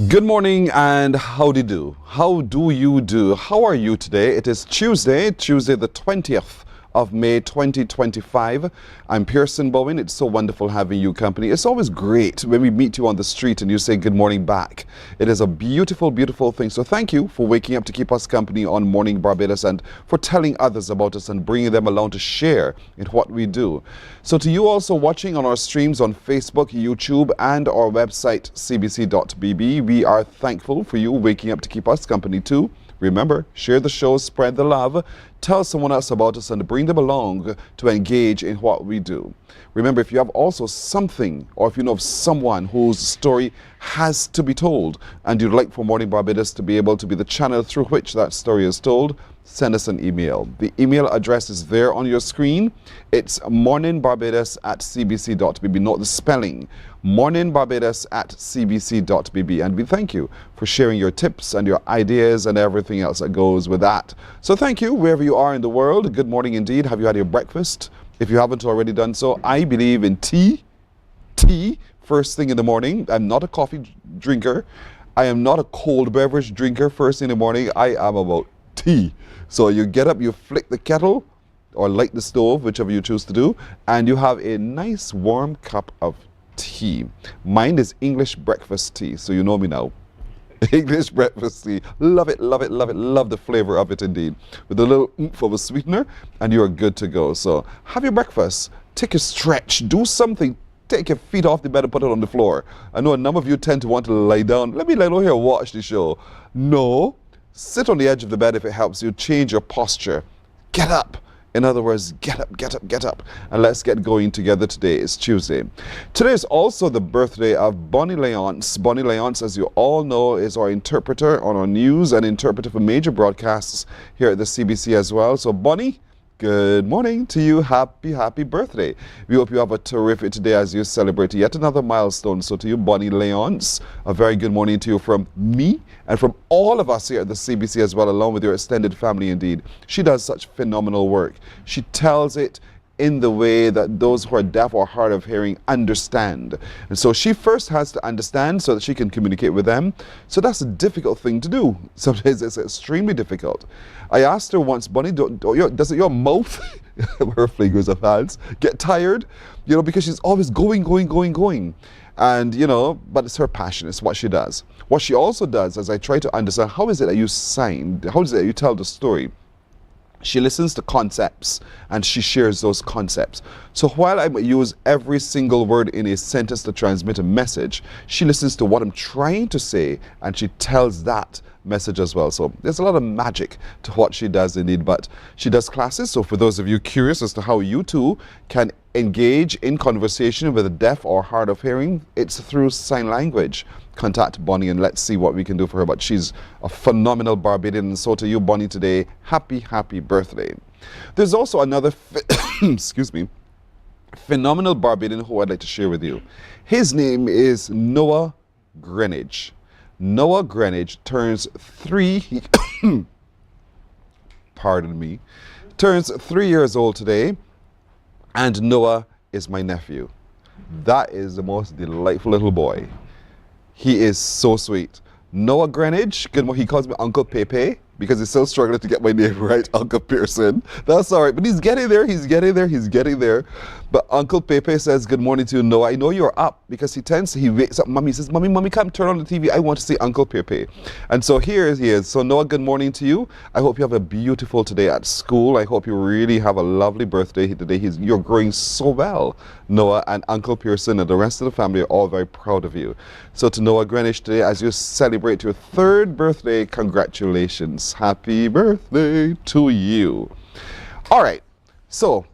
Good morning and how do you do? How do you do? How are you today? It is Tuesday the 20th of May 2025. I'm Pearson Bowen. It's so wonderful having you company. It's always great when we meet you on the street and you say good morning back. It is a beautiful, beautiful thing. So thank you for waking up to keep us company on Morning Barbados and for telling others about us and bringing them along to share in what we do. So to you also watching on our streams on Facebook, YouTube, and our website, cbc.bb, we are thankful for you waking up to keep us company too. Remember, share the show, spread the love, tell someone else about us and bring them along to engage in what we do. Remember, if you have also something or if you know of someone whose story has to be told and you'd like for Morning Barbados to be able to be the channel through which that story is told, send us an email. The email address is there on your screen. It's morninbarbados@cbc.bb. Note the spelling, morninbarbados@cbc.bb. And we thank you for sharing your tips and your ideas and everything else that goes with that. So thank you wherever you are in the world. Good morning indeed. Have you had your breakfast? If you haven't already done so, I believe in tea. Tea first thing in the morning. I'm not a coffee drinker. I am not a cold beverage drinker first thing in the morning. I am about tea. So you get up, you flick the kettle or light the stove, whichever you choose to do, and you have a nice warm cup of tea. Mine is English breakfast tea, so you know me now. English breakfast tea. Love it, love it, love it, love the flavor of it indeed. With a little oomph of a sweetener, and you're good to go. So have your breakfast, take a stretch, do something. Take your feet off the bed and put it on the floor. I know a number of you tend to want to lie down. Let me lie down here and watch the show. No. Sit on the edge of the bed if it helps you. Change your posture. Get up. In other words, get up, get up, get up. And let's get going together today. It's Tuesday. Today is also the birthday of Bonnie Leonce. Bonnie Leonce, as you all know, is our interpreter on our news and interpreter for major broadcasts here at the CBC as well. So Bonnie, good morning to you. Happy, happy birthday. We hope you have a terrific day as you celebrate yet another milestone. So to you, Bonnie Leonce, a very good morning to you from me and from all of us here at the CBC as well, along with your extended family indeed. She does such phenomenal work. She tells it in the way that those who are deaf or hard of hearing understand. And so she first has to understand so that she can communicate with them. So that's a difficult thing to do. Sometimes it's extremely difficult. I asked her once, Bonnie, doesn't your mouth, her fingers of hands, get tired? You know, because she's always going. And, you know, but it's her passion. It's what she does. What she also does, as I try to understand, how is it that you sign? How is it that you tell the story? She listens to concepts and she shares those concepts. So while I use every single word in a sentence to transmit a message, she listens to what I'm trying to say and she tells that message as well. So there's a lot of magic to what she does indeed, but she does classes. So for those of you curious as to how you too can engage in conversation with a deaf or hard of hearing, it's through sign language. Contact Bonnie and let's see what we can do for her. But she's a phenomenal Barbadian, and so to you, Bonnie, today, happy, happy birthday. There's also another, excuse me, phenomenal Barbadian who I'd like to share with you. His name is Noah Greenidge. Noah Greenidge turns turns 3 years old today, and Noah is my nephew. That is the most delightful little boy. He is so sweet. Noah Greenidge, he calls me Uncle Pepe because he's still struggling to get my name right, Uncle Pearson. That's all right, but he's getting there. But Uncle Pepe says, good morning to you, Noah. I know you're up because he wakes up, Mommy says, Mommy, come turn on the TV. I want to see Uncle Pepe. And so here he is. So Noah, good morning to you. I hope you have a beautiful today at school. I hope you really have a lovely birthday today. You're growing so well, Noah, and Uncle Pearson and the rest of the family are all very proud of you. So to Noah Greenidge today, as you celebrate your 3rd birthday, congratulations. Happy birthday to you. All right, so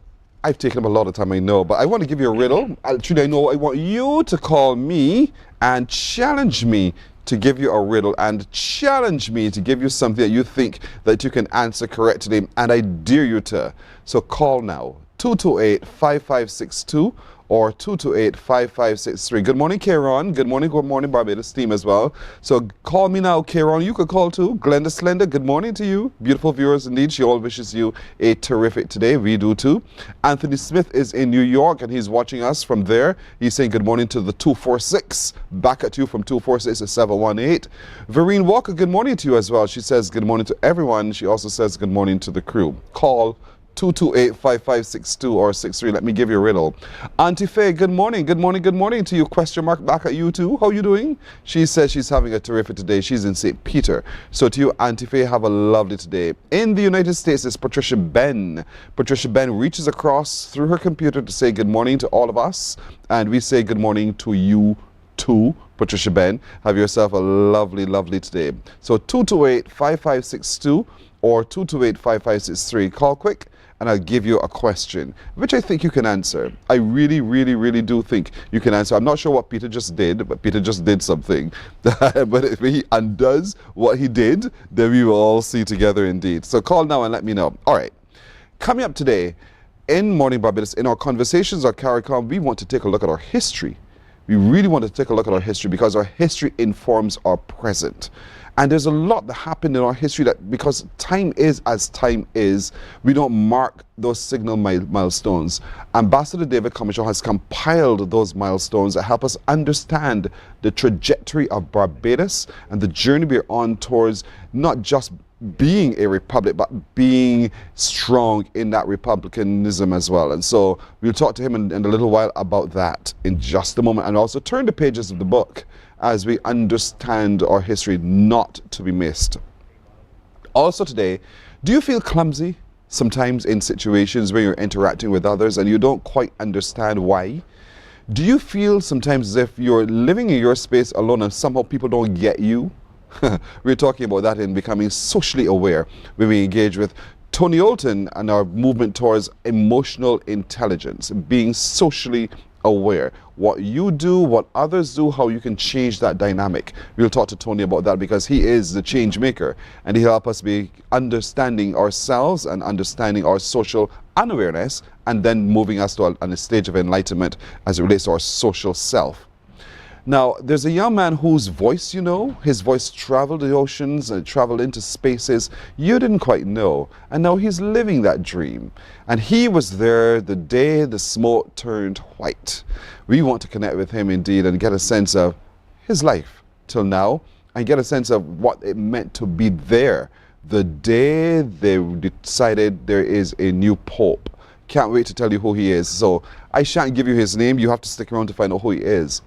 I've taken up a lot of time, I know, but I want to give you a riddle. Actually, I want you to call me and challenge me to give you a riddle and challenge me to give you something that you think that you can answer correctly, and I dare you to. So call now, 228-5562, or 228-5563. Good morning, Kieran. Good morning, Barbados team as well. So call me now, Kieran. You could call too. Glenda Slender, good morning to you. Beautiful viewers indeed. She all wishes you a terrific today. We do too. Anthony Smith is in New York and he's watching us from there. He's saying good morning to the 246. Back at you from 246 to 718. Vereen Walker, good morning to you as well. She says good morning to everyone. She also says good morning to the crew. Call 228-5562 or 63. Let me give you a riddle. Auntie Faye, good morning. Good morning to you. Question mark back at you too. How you doing? She says she's having a terrific today. She's in St. Peter. So to you, Auntie Faye, have a lovely today. In the United States, it's Patricia Ben. Patricia Ben reaches across through her computer to say good morning to all of us. And we say good morning to you too, Patricia Ben. Have yourself a lovely, lovely today. So 228-5562 or 228-5563. Call quick and I'll give you a question, which I think you can answer. I really, really, really do think you can answer. I'm not sure what Peter just did, but Peter just did something. But if he undoes what he did, then we will all see together indeed. So call now and let me know. All right. Coming up today in Morning Barbados, in our conversations or CARICOM, we want to take a look at our history. We really want to take a look at our history because our history informs our present. And there's a lot that happened in our history that because time is as time is, we don't mark those signal milestones. Ambassador David Comishaw has compiled those milestones that help us understand the trajectory of Barbados and the journey we're on towards not just being a republic, but being strong in that republicanism as well. And so we'll talk to him in a little while about that in just a moment, and also turn the pages of the book as we understand our history not to be missed. Also today, do you feel clumsy sometimes in situations where you're interacting with others and you don't quite understand why? Do you feel sometimes as if you're living in your space alone and somehow people don't get you? We're talking about that in becoming socially aware when we engage with Tony Olton and our movement towards emotional intelligence, being socially aware. What you do, what others do, how you can change that dynamic. We'll talk to Tony about that because he is the change maker and he'll help us be understanding ourselves and understanding our social unawareness and then moving us to a stage of enlightenment as it relates to our social self. Now, there's a young man whose voice, you know, his voice traveled the oceans and traveled into spaces you didn't quite know. And now he's living that dream. And he was there the day the smoke turned white. We want to connect with him indeed and get a sense of his life till now and get a sense of what it meant to be there the day they decided there is a new pope. Can't wait to tell you who he is. So I shan't give you his name. You have to stick around to find out who he is.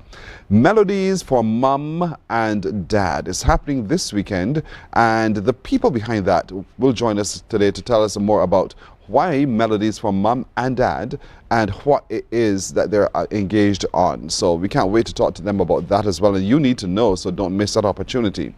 Melodies for Mum and Dad is happening this weekend. And the people behind that will join us today to tell us more about why Melodies for Mum and Dad and what it is that they're engaged on. So we can't wait to talk to them about that as well. And you need to know, so don't miss that opportunity.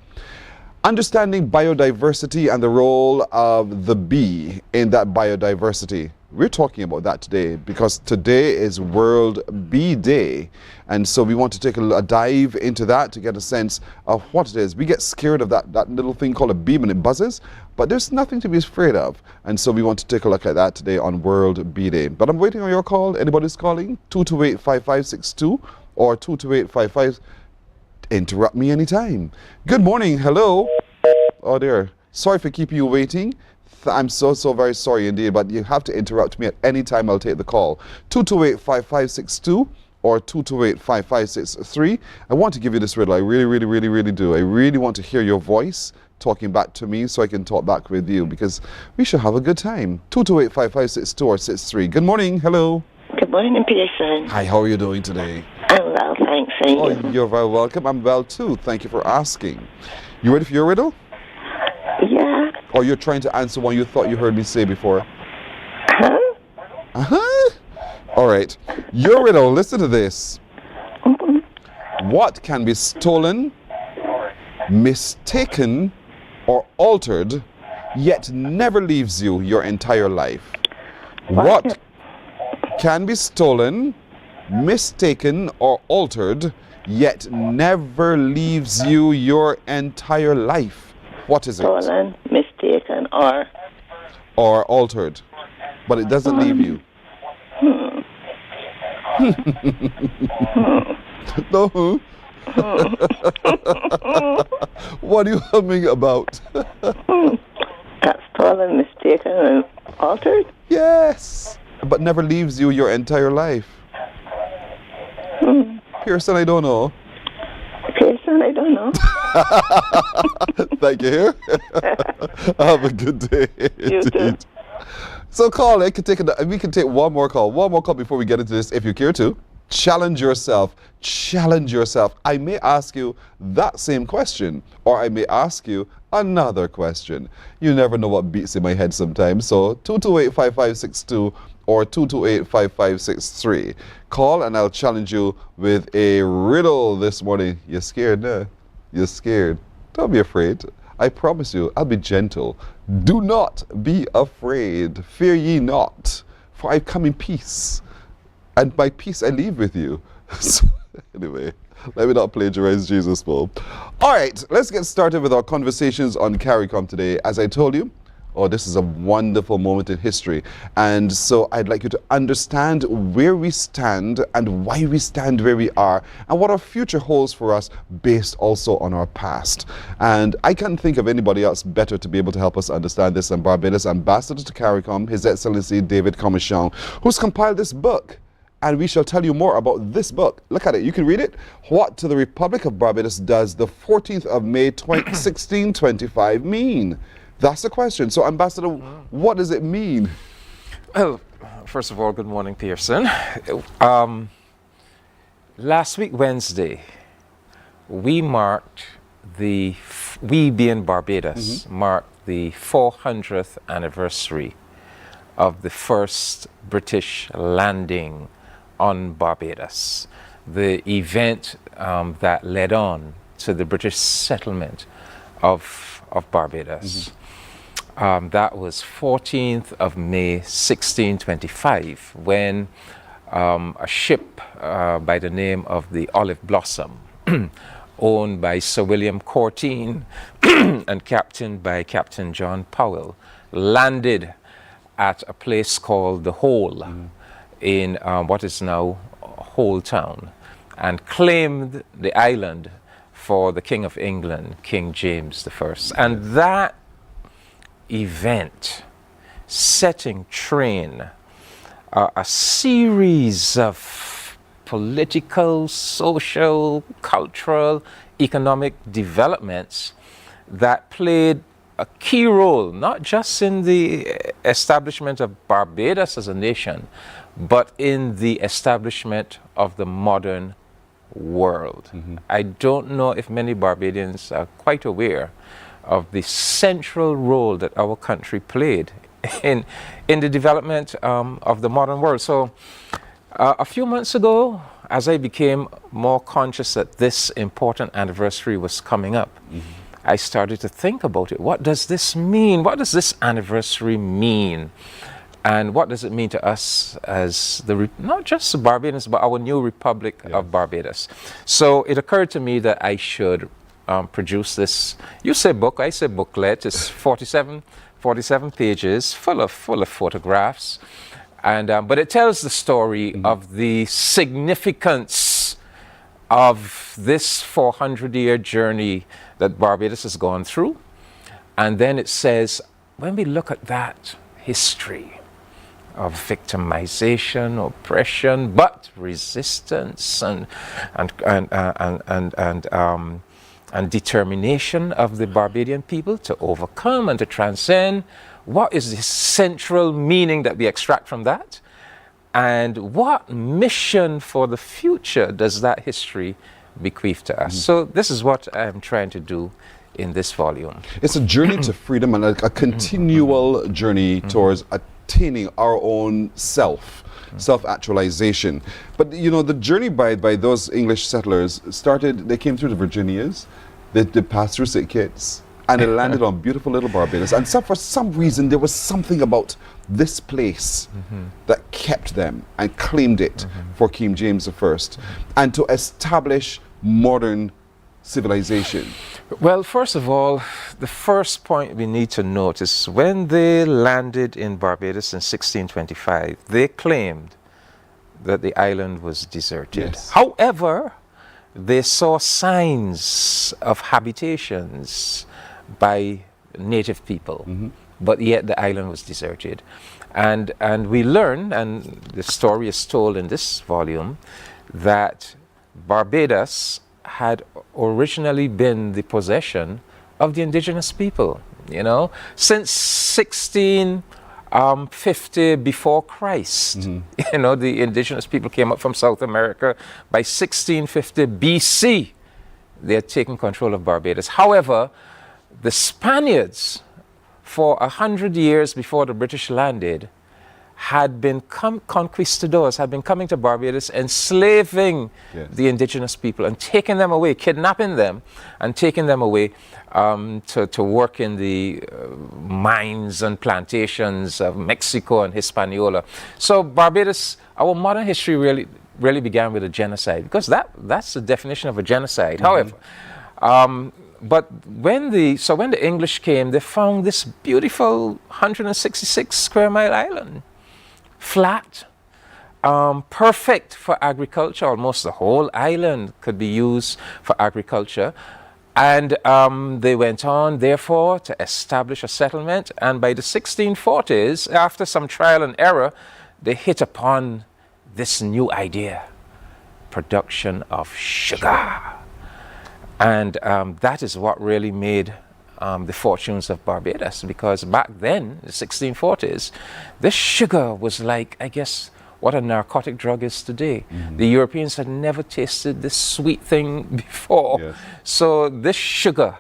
Understanding biodiversity and the role of the bee in that biodiversity. We're talking about that today because today is World Bee Day. And so we want to take a dive into that to get a sense of what it is. We get scared of that little thing called a bee when it buzzes, but there's nothing to be afraid of. And so we want to take a look at that today on World Bee Day. But I'm waiting on your call. Anybody's calling? 228-5562 or 228-55. Interrupt me anytime. Good morning. Hello. Oh dear. Sorry for keeping you waiting. I'm so very sorry indeed, but you have to interrupt me at any time. I'll take the call. 228-5562 or 228-5563. I want to give you this riddle. I really do. I really want to hear your voice talking back to me so I can talk back with you because we should have a good time. 228-5562 or 63. Good morning. Hello. Good morning, Pearson. Hi, how are you doing today? I'm well, thanks. Oh, you're very welcome. I'm well too. Thank you for asking. You ready for your riddle? Yeah. Or you're trying to answer one you thought you heard me say before? Huh? Uh-huh. All right. Your riddle, listen to this. What can be stolen, mistaken, or altered, yet never leaves you your entire life? What can be stolen, mistaken, or altered, yet never leaves you your entire life? What is it? Stolen, mistaken, or altered, but it doesn't leave you. No. What are you humming about? Got stolen, mistaken, and altered? Yes, but never leaves you your entire life. Pearson, I don't know. Pearson, I don't know. Thank you. Have a good day. You too. So, call. We can take one more call. One more call before we get into this, if you care to. Challenge yourself. Challenge yourself. I may ask you that same question, or I may ask you another question. You never know what beats in my head sometimes. So 228-5562 or 228-5563. Call and I'll challenge you with a riddle this morning. You're scared, no? You're scared. Don't be afraid. I promise you, I'll be gentle. Do not be afraid. Fear ye not, for I come in peace. And by peace I leave with you. So, anyway, let me not plagiarize Jesus, Paul. All right, let's get started with our conversations on CARICOM today. As I told you, this is a wonderful moment in history. And so I'd like you to understand where we stand and why we stand where we are and what our future holds for us based also on our past. And I can't think of anybody else better to be able to help us understand this than Barbados Ambassador to CARICOM, His Excellency David Commichon, who's compiled this book. And we shall tell you more about this book. Look at it. You can read it. What to the Republic of Barbados does the 14th of May 1625 mean? That's the question. So, Ambassador, what does it mean? Well, first of all, good morning, Pearson. Last week, Wednesday, we being Barbados, marked the 400th anniversary of the first British landing on Barbados, the event that led on to the British settlement of Barbados. That was 14th of May 1625, when a ship by the name of the Olive Blossom, owned by Sir William Courtine and captained by Captain John Powell, landed at a place called the Hole in what is now Hole Town, and claimed the island for the King of England, King James I. And that event, setting train a series of political, social, cultural, economic developments that played a key role, not just in the establishment of Barbados as a nation, but in the establishment of the modern world. I don't know if many Barbadians are quite aware of the central role that our country played in the development of the modern world. So a few months ago, as I became more conscious that this important anniversary was coming up, I started to think about it. What does this mean? What does this anniversary mean? And what does it mean to us as not just the Barbadians, but our new Republic of Barbados? So it occurred to me that I should produce this. You say book, I say booklet. It's 47 pages, full of photographs, and but it tells the story of the significance of this 400-year journey that Barbados has gone through. And then it says, when we look at that history of victimization, oppression, but resistance and determination of the Barbadian people to overcome and to transcend, what is the central meaning that we extract from that? And what mission for the future does that history bequeath to us? So this is what I'm trying to do in this volume. It's a journey to freedom and a continual journey towards attaining our own self-actualization. But you know, the journey by those English settlers started, they came through the Virginias, they passed through St. Kitts, and it landed on beautiful little Barbados. And for some reason, there was something about this place that kept them and claimed it for King James I, and to establish modern civilization. Well, first of all, the first point we need to note is when they landed in Barbados in 1625, they claimed that the island was deserted. Yes. However, they saw signs of habitations by native people, but yet the island was deserted. And we learn, and the story is told in this volume, that Barbados had originally been the possession of the indigenous people, you know, since 1650 before Christ. You know, the indigenous people came up from South America. By 1650 BC, they had taken control of Barbados. However, the Spaniards, for 100 years before the British landed, had been conquistadors, had been coming to Barbados, enslaving the indigenous people and taking them away, kidnapping them and taking them away to work in the mines and plantations of Mexico and Hispaniola. So Barbados, our modern history really began with a genocide, because that's the definition of a genocide. However, but when the English came, they found this beautiful 166 square mile island, flat, perfect for agriculture. Almost the whole island could be used for agriculture. And they went on, therefore, to establish a settlement. And by the 1640s, after some trial and error, they hit upon this new idea: production of sugar. And that is what really made the fortunes of Barbados, because back then, the 1640s, this sugar was like, I guess, what a narcotic drug is today. The Europeans had never tasted this sweet thing before. Yes. So this sugar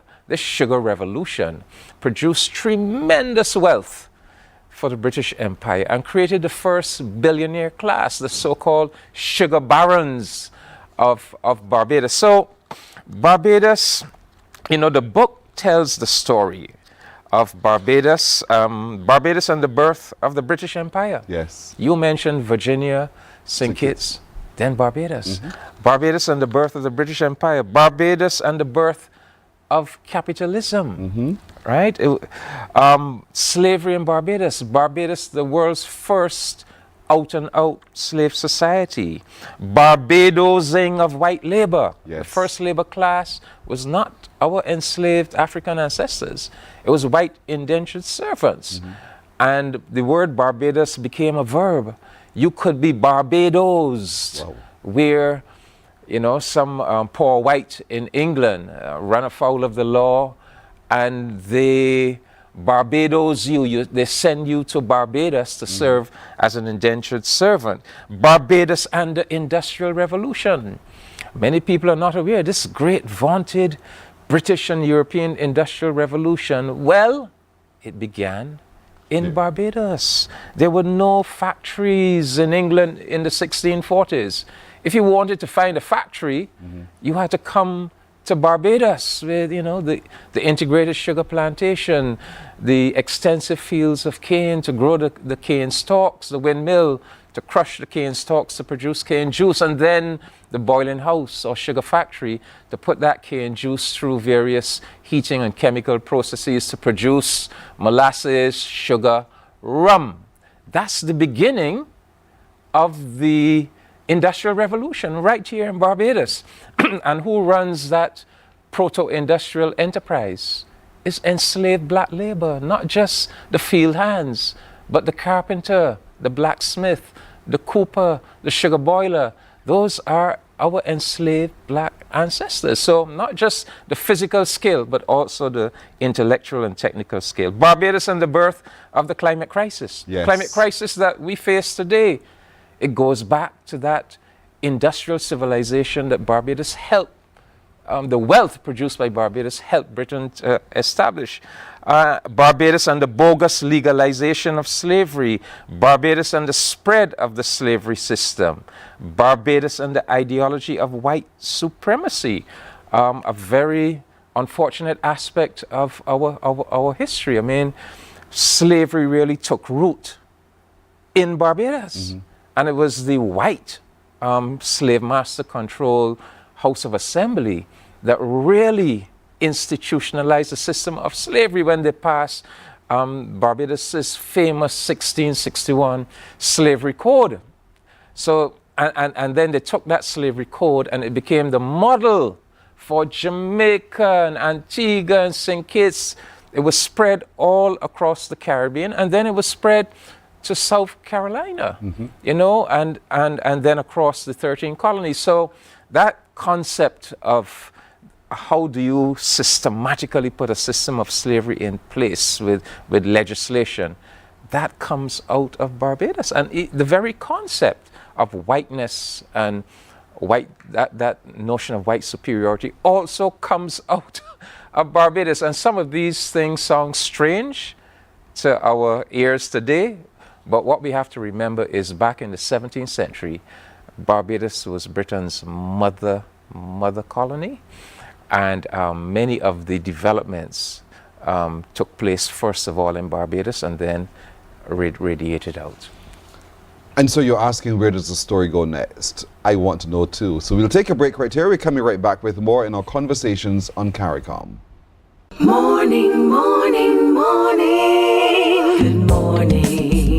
revolution produced tremendous wealth for the British Empire and created the first billionaire class, the so-called sugar barons of Barbados. So Barbados, you know, the book tells the story of Barbados, Barbados and the birth of the British Empire. Yes. You mentioned Virginia, St. Kitts, then Barbados. Barbados and the birth of the British Empire. Barbados and the birth of capitalism, right? Slavery in Barbados. Barbados, the world's first out-and-out slave society. Barbadosing of white labor. Yes. The first labor class was not our enslaved African ancestors. It was white indentured servants. And the word Barbados became a verb. You could be Barbados, where, you know, some poor white in England ran afoul of the law, and they Barbados they send you to Barbados to serve as an indentured servant. Barbados and the Industrial Revolution. Many people are not aware, this great vaunted British and European Industrial Revolution, well, it began in Barbados. There were no factories in England in the 1640s. If you wanted to find a factory, you had to come to Barbados with, you know, the integrated sugar plantation, the extensive fields of cane to grow the cane stalks, the windmill to crush the cane stalks to produce cane juice, and then the boiling house or sugar factory to put that cane juice through various heating and chemical processes to produce molasses, sugar, rum. That's the beginning of the Industrial Revolution right here in Barbados. And who runs that proto-industrial enterprise? It's enslaved black labor, not just the field hands, but the carpenter, the blacksmith, the cooper, the sugar boiler. Those are our enslaved black ancestors. So not just the physical skill, but also the intellectual and technical skill. Barbados and the birth of the climate crisis. Yes. Climate crisis that we face today. It goes back to that industrial civilization that Barbados helped, the wealth produced by Barbados helped Britain to establish. Barbados and the bogus legalization of slavery. Barbados and the spread of the slavery system. Barbados and the ideology of white supremacy. A very unfortunate aspect of our history. I mean, slavery really took root in Barbados. And it was the white slave master controlled House of Assembly that really institutionalized the system of slavery when they passed Barbados' famous 1661 Slavery Code. So and then they took that slavery code and it became the model for Jamaica and Antigua and St. Kitts. It was spread all across the Caribbean, and then it was spread to South Carolina, you know, and then across the 13 colonies. So that concept of how do you systematically put a system of slavery in place with legislation, that comes out of Barbados. And the very concept of whiteness and that notion of white superiority also comes out of Barbados. And some of these things sound strange to our ears today, but what we have to remember is back in the 17th century, Barbados was Britain's mother colony, and many of the developments took place first of all in Barbados and then radiated out. And so you're asking, where does the story go next? I want to know too. So we'll take a break right here. We're coming right back with more in our conversations on CARICOM. Morning, morning, morning. Good morning.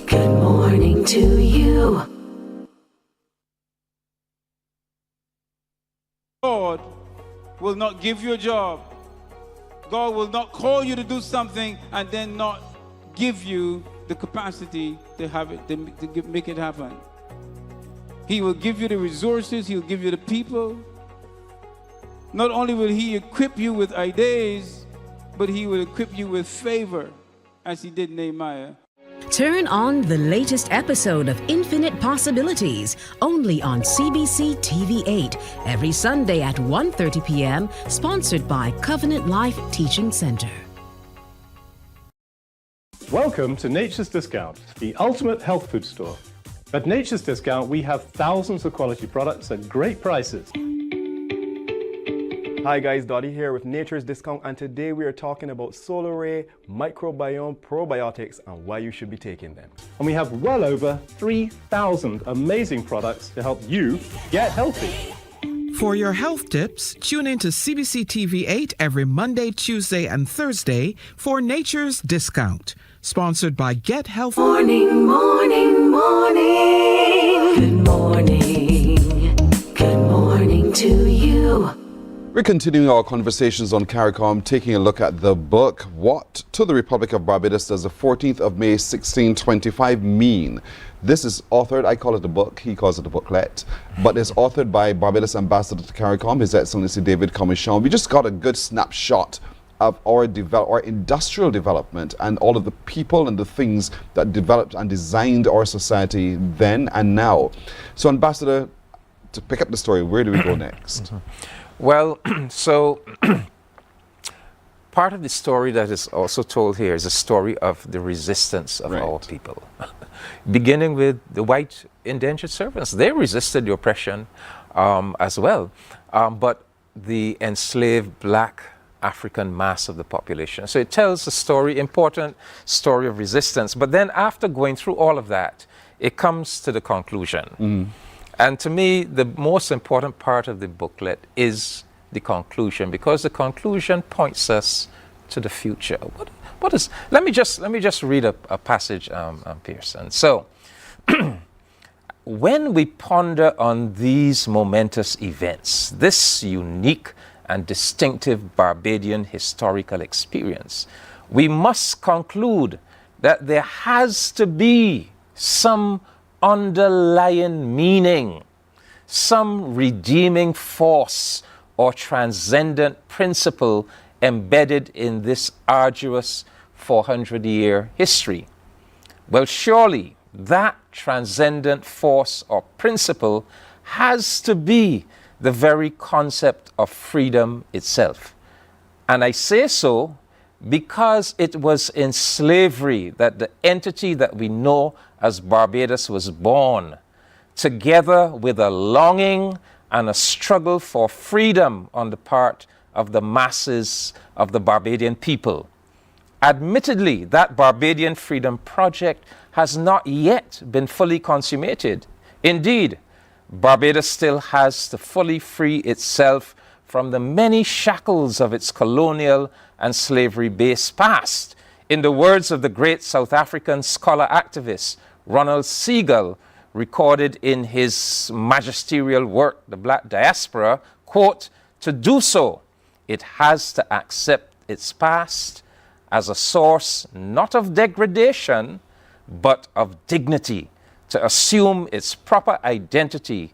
Good morning to you. God will not give you a job. God will not call you to do something and then not give you the capacity to have it, to make it happen. He will give you the resources, he'll give you the people. Not only will he equip you with ideas, but he will equip you with favor, as he did Nehemiah. Turn on the latest episode of Infinite Possibilities, only on CBC TV8, every Sunday at 1:30 p.m., sponsored by Covenant Life Teaching Center. Welcome to Nature's Discount, the ultimate health food store. At Nature's Discount, we have thousands of quality products at great prices. Hi guys, Dottie here with Nature's Discount, and today we are talking about Solar Ray Microbiome Probiotics and why you should be taking them. And we have well over 3,000 amazing products to help you get healthy. For your health tips, tune in to CBC TV8 every Monday, Tuesday, and Thursday for Nature's Discount, sponsored by Get Healthy. Morning, morning, morning. Good morning. Good morning to you. We're continuing our conversations on CARICOM, taking a look at the book, What to the Republic of Barbados Does the 14th of May 1625 Mean? This is authored, I call it a book, he calls it a booklet, but it's authored by Barbados Ambassador to CARICOM, His Excellency David Commichon. We just got a good snapshot of our industrial development and all of the people and the things that developed and designed our society then and now. So Ambassador, to pick up the story, where do we go next? Well, so part of the story that is also told here is a story of the resistance of our people. Beginning with the white indentured servants. They resisted the oppression as well, but the enslaved black African mass of the population. So it tells a story, important story of resistance. But then after going through all of that, it comes to the conclusion. And to me, the most important part of the booklet is the conclusion, because the conclusion points us to the future. What is? Let me just read a passage, Pearson. So, when we ponder on these momentous events, this unique and distinctive Barbadian historical experience, we must conclude that there has to be some underlying meaning, some redeeming force or transcendent principle embedded in this arduous 400-year history. Well, surely that transcendent force or principle has to be the very concept of freedom itself. And I say so because it was in slavery that the entity that we know as Barbados was born, together with a longing and a struggle for freedom on the part of the masses of the Barbadian people. Admittedly, that Barbadian freedom project has not yet been fully consummated. Indeed, Barbados still has to fully free itself from the many shackles of its colonial and slavery-based past. In the words of the great South African scholar activist Ronald Siegel, recorded in his magisterial work, The Black Diaspora, quote, "To do so, it has to accept its past as a source not of degradation, but of dignity, to assume its proper identity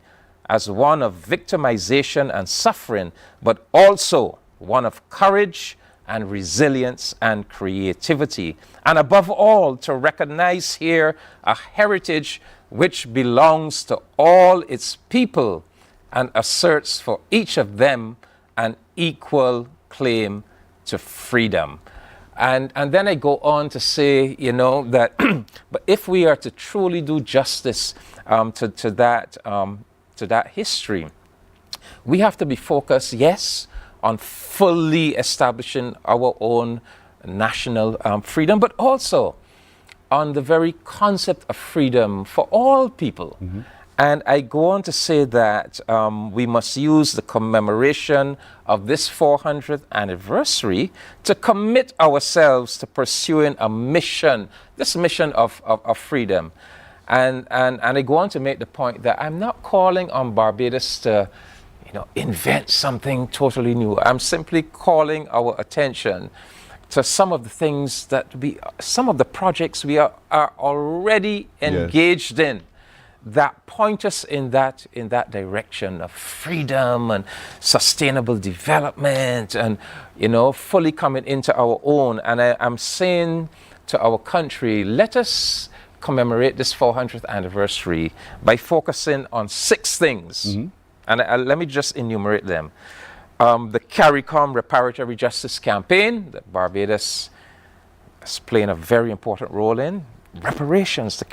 as one of victimization and suffering, but also one of courage and resilience and creativity. And above all, to recognize here a heritage which belongs to all its people and asserts for each of them an equal claim to freedom." And then I go on to say, you know, that but if we are to truly do justice to that history, we have to be focused, yes, on fully establishing our own national freedom, but also on the very concept of freedom for all people. And I go on to say that we must use the commemoration of this 400th anniversary to commit ourselves to pursuing a mission, this mission of freedom. And I go on to make the point that I'm not calling on Barbados to, you know, invent something totally new. I'm simply calling our attention to some of the things some of the projects we are already engaged in, that point us in that direction of freedom and sustainable development and, you know, fully coming into our own. And I'm saying to our country, let us commemorate this 400th anniversary by focusing on 6 things. And let me just enumerate them. The CARICOM Reparatory Justice Campaign that Barbados is playing a very important role in. The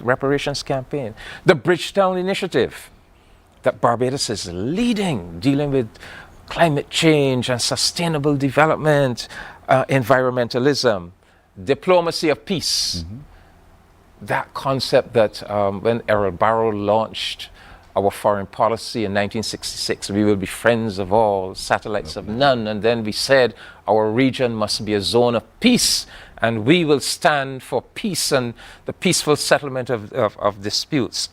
reparations campaign. The Bridgetown Initiative that Barbados is leading, dealing with climate change and sustainable development, environmentalism, diplomacy of peace. That concept that when Errol Barrow launched our foreign policy in 1966, we will be friends of all, satellites of none, and then we said our region must be a zone of peace, and we will stand for peace and the peaceful settlement of disputes.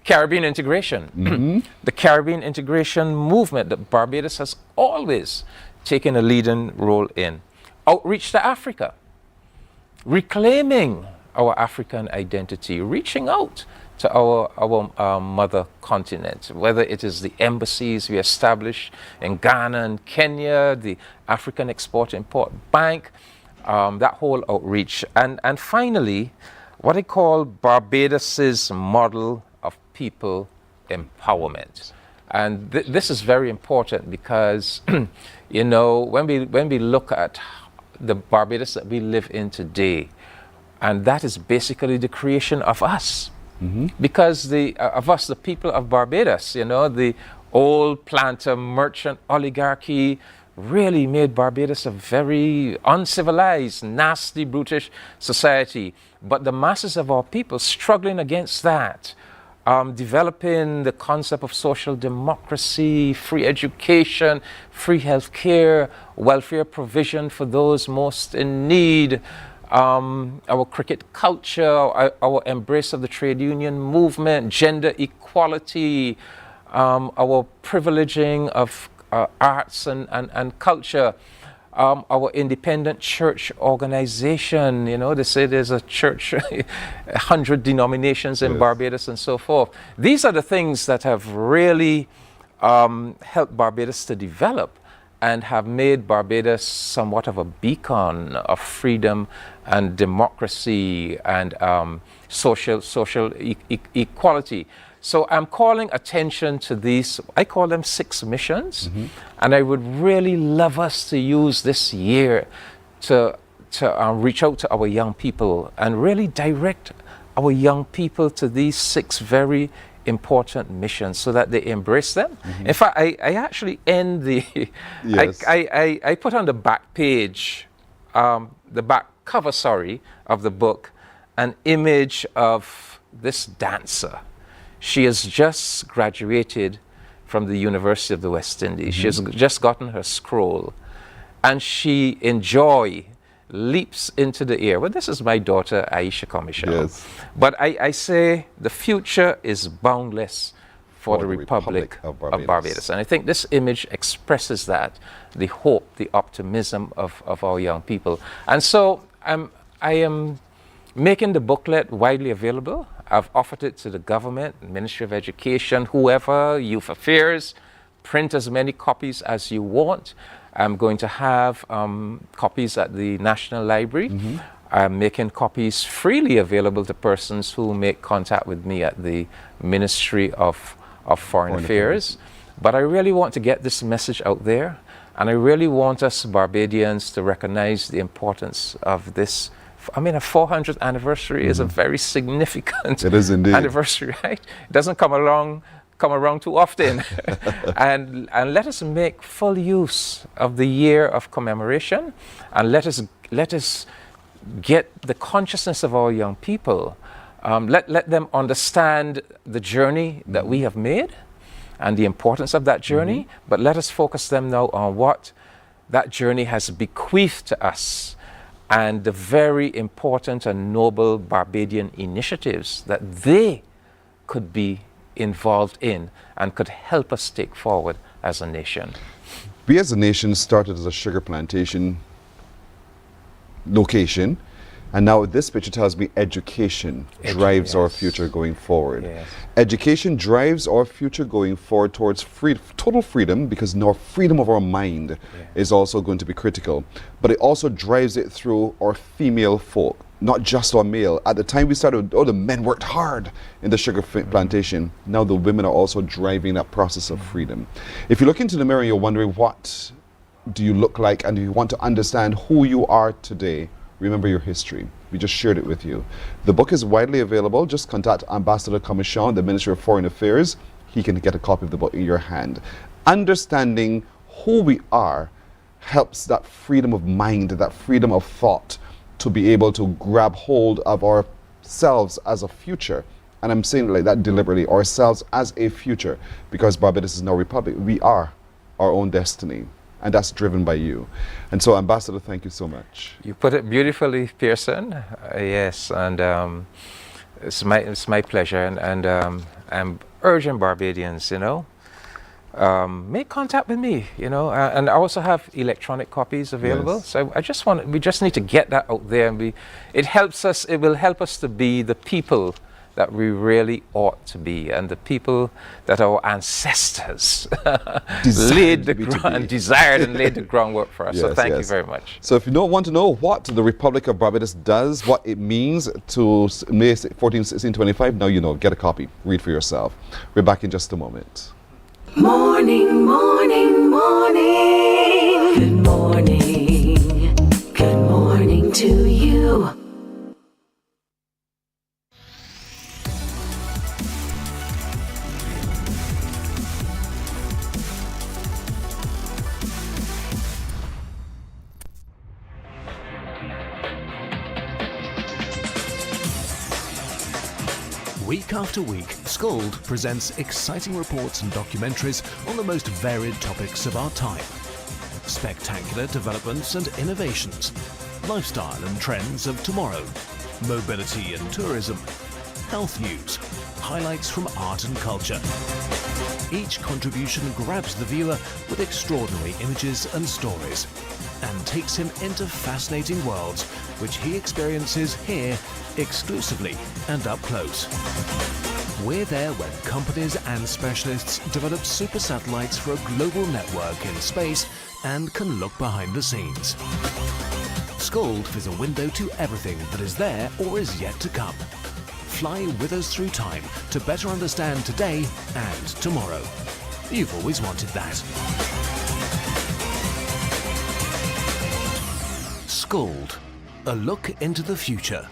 Caribbean integration, the Caribbean integration movement that Barbados has always taken a leading role in. Outreach to Africa, reclaiming our African identity, reaching out to our mother continent, whether it is the embassies we established in Ghana and Kenya, the African Export-Import Bank, that whole outreach. And finally, what I call Barbados's model of people empowerment. And this is very important because, you know, when we look at the Barbados that we live in today, and that is basically the creation of us. Because of us, the people of Barbados, you know, the old planter merchant oligarchy really made Barbados a very uncivilized, nasty, brutish society. But the masses of our people struggling against that, developing the concept of social democracy, free education, free health care, welfare provision for those most in need, our cricket culture, our embrace of the trade union movement, gender equality, our privileging of arts and culture, our independent church organization. You know, they say there's a church, 100 denominations in Barbados and so forth. These are the things that have really helped Barbados to develop and have made Barbados somewhat of a beacon of freedom and democracy and social equality. So I'm calling attention to these, I call them 6 missions, and I would really love us to use this year to reach out to our young people and really direct our young people to these 6 very important missions so that they embrace them. In fact, I actually end the, I put on the back page, the back cover, of the book, an image of this dancer. She has just graduated from the University of the West Indies. She has just gotten her scroll, and she enjoy leaps into the air. Well, this is my daughter, Aisha Comishon. Yes. But I say the future is boundless for the Republic of of Barbados. And I think this image expresses that, the hope, the optimism of our young people. And so I am making the booklet widely available. I've offered it to the government, Ministry of Education, whoever, Youth Affairs. Print as many copies as you want. I'm going to have copies at the National Library. I'm making copies freely available to persons who make contact with me at the Ministry of Foreign Affairs. But I really want to get this message out there, and I really want us Barbadians to recognize the importance of this. I mean, a 400th anniversary is a very significant anniversary, right? It doesn't come around too often. and let us make full use of the year of commemoration, and let us get the consciousness of our young people. Let them understand the journey that we have made and the importance of that journey, but let us focus them now on what that journey has bequeathed to us, and the very important and noble Barbadian initiatives that they could be involved in and could help us take forward as a nation. We as a nation started as a sugar plantation location, and now this picture tells me education drives our future going forward. Yes. Education drives our future going forward towards total freedom, because now freedom of our mind is also going to be critical. But it also drives it through our female folk, not just our male. At the time we started, the men worked hard in the sugar plantation. Now the women are also driving that process of freedom. If you look into the mirror and you're wondering, what do you look like, and you want to understand who you are today, remember your history. We just shared it with you. The book is widely available. Just contact Ambassador Comishon, the Ministry of Foreign Affairs. He can get a copy of the book in your hand. Understanding who we are helps that freedom of mind, that freedom of thought, to be able to grab hold of ourselves as a future. And I'm saying it like that deliberately, ourselves as a future, because Barbados is now a republic. We are our own destiny, and that's driven by you. And so, Ambassador, thank you so much. You put it beautifully, Pearson. Yes, and it's my pleasure, and I'm urging Barbadians, make contact with me, and I also have electronic copies available. Yes. So we just need to get that out there, and it will help us to be the people that we really ought to be, and the people that our ancestors desired and laid the groundwork for us. Yes, so thank you very much. So if you don't want to know what the Republic of Barbados does, what it means to May 14, 1625, now you know. Get a copy. Read for yourself. We're back in just a moment. Morning, morning, morning. Good morning. Good morning to you. Week after week, Scald presents exciting reports and documentaries on the most varied topics of our time. Spectacular developments and innovations, lifestyle and trends of tomorrow, mobility and tourism, health news, highlights from art and culture. Each contribution grabs the viewer with extraordinary images and stories, and takes him into fascinating worlds which he experiences here exclusively and up close. We're there when companies and specialists develop super satellites for a global network in space and can look behind the scenes. Scald is a window to everything that is there or is yet to come. Fly with us through time to better understand today and tomorrow. You've always wanted that. Scald, a look into the future.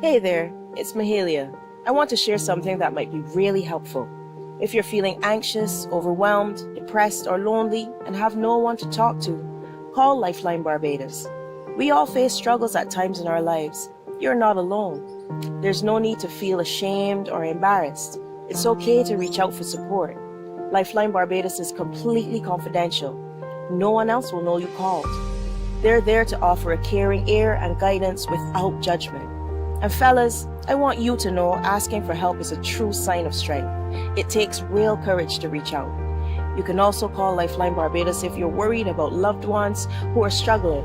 Hey there, it's Mahalia. I want to share something that might be really helpful. If you're feeling anxious, overwhelmed, depressed, or lonely and have no one to talk to, call Lifeline Barbados. We all face struggles at times in our lives. You're not alone. There's no need to feel ashamed or embarrassed. It's okay to reach out for support. Lifeline Barbados is completely confidential. No one else will know you called. They're there to offer a caring ear and guidance without judgment. And fellas, I want you to know asking for help is a true sign of strength. It takes real courage to reach out. You can also call Lifeline Barbados if you're worried about loved ones who are struggling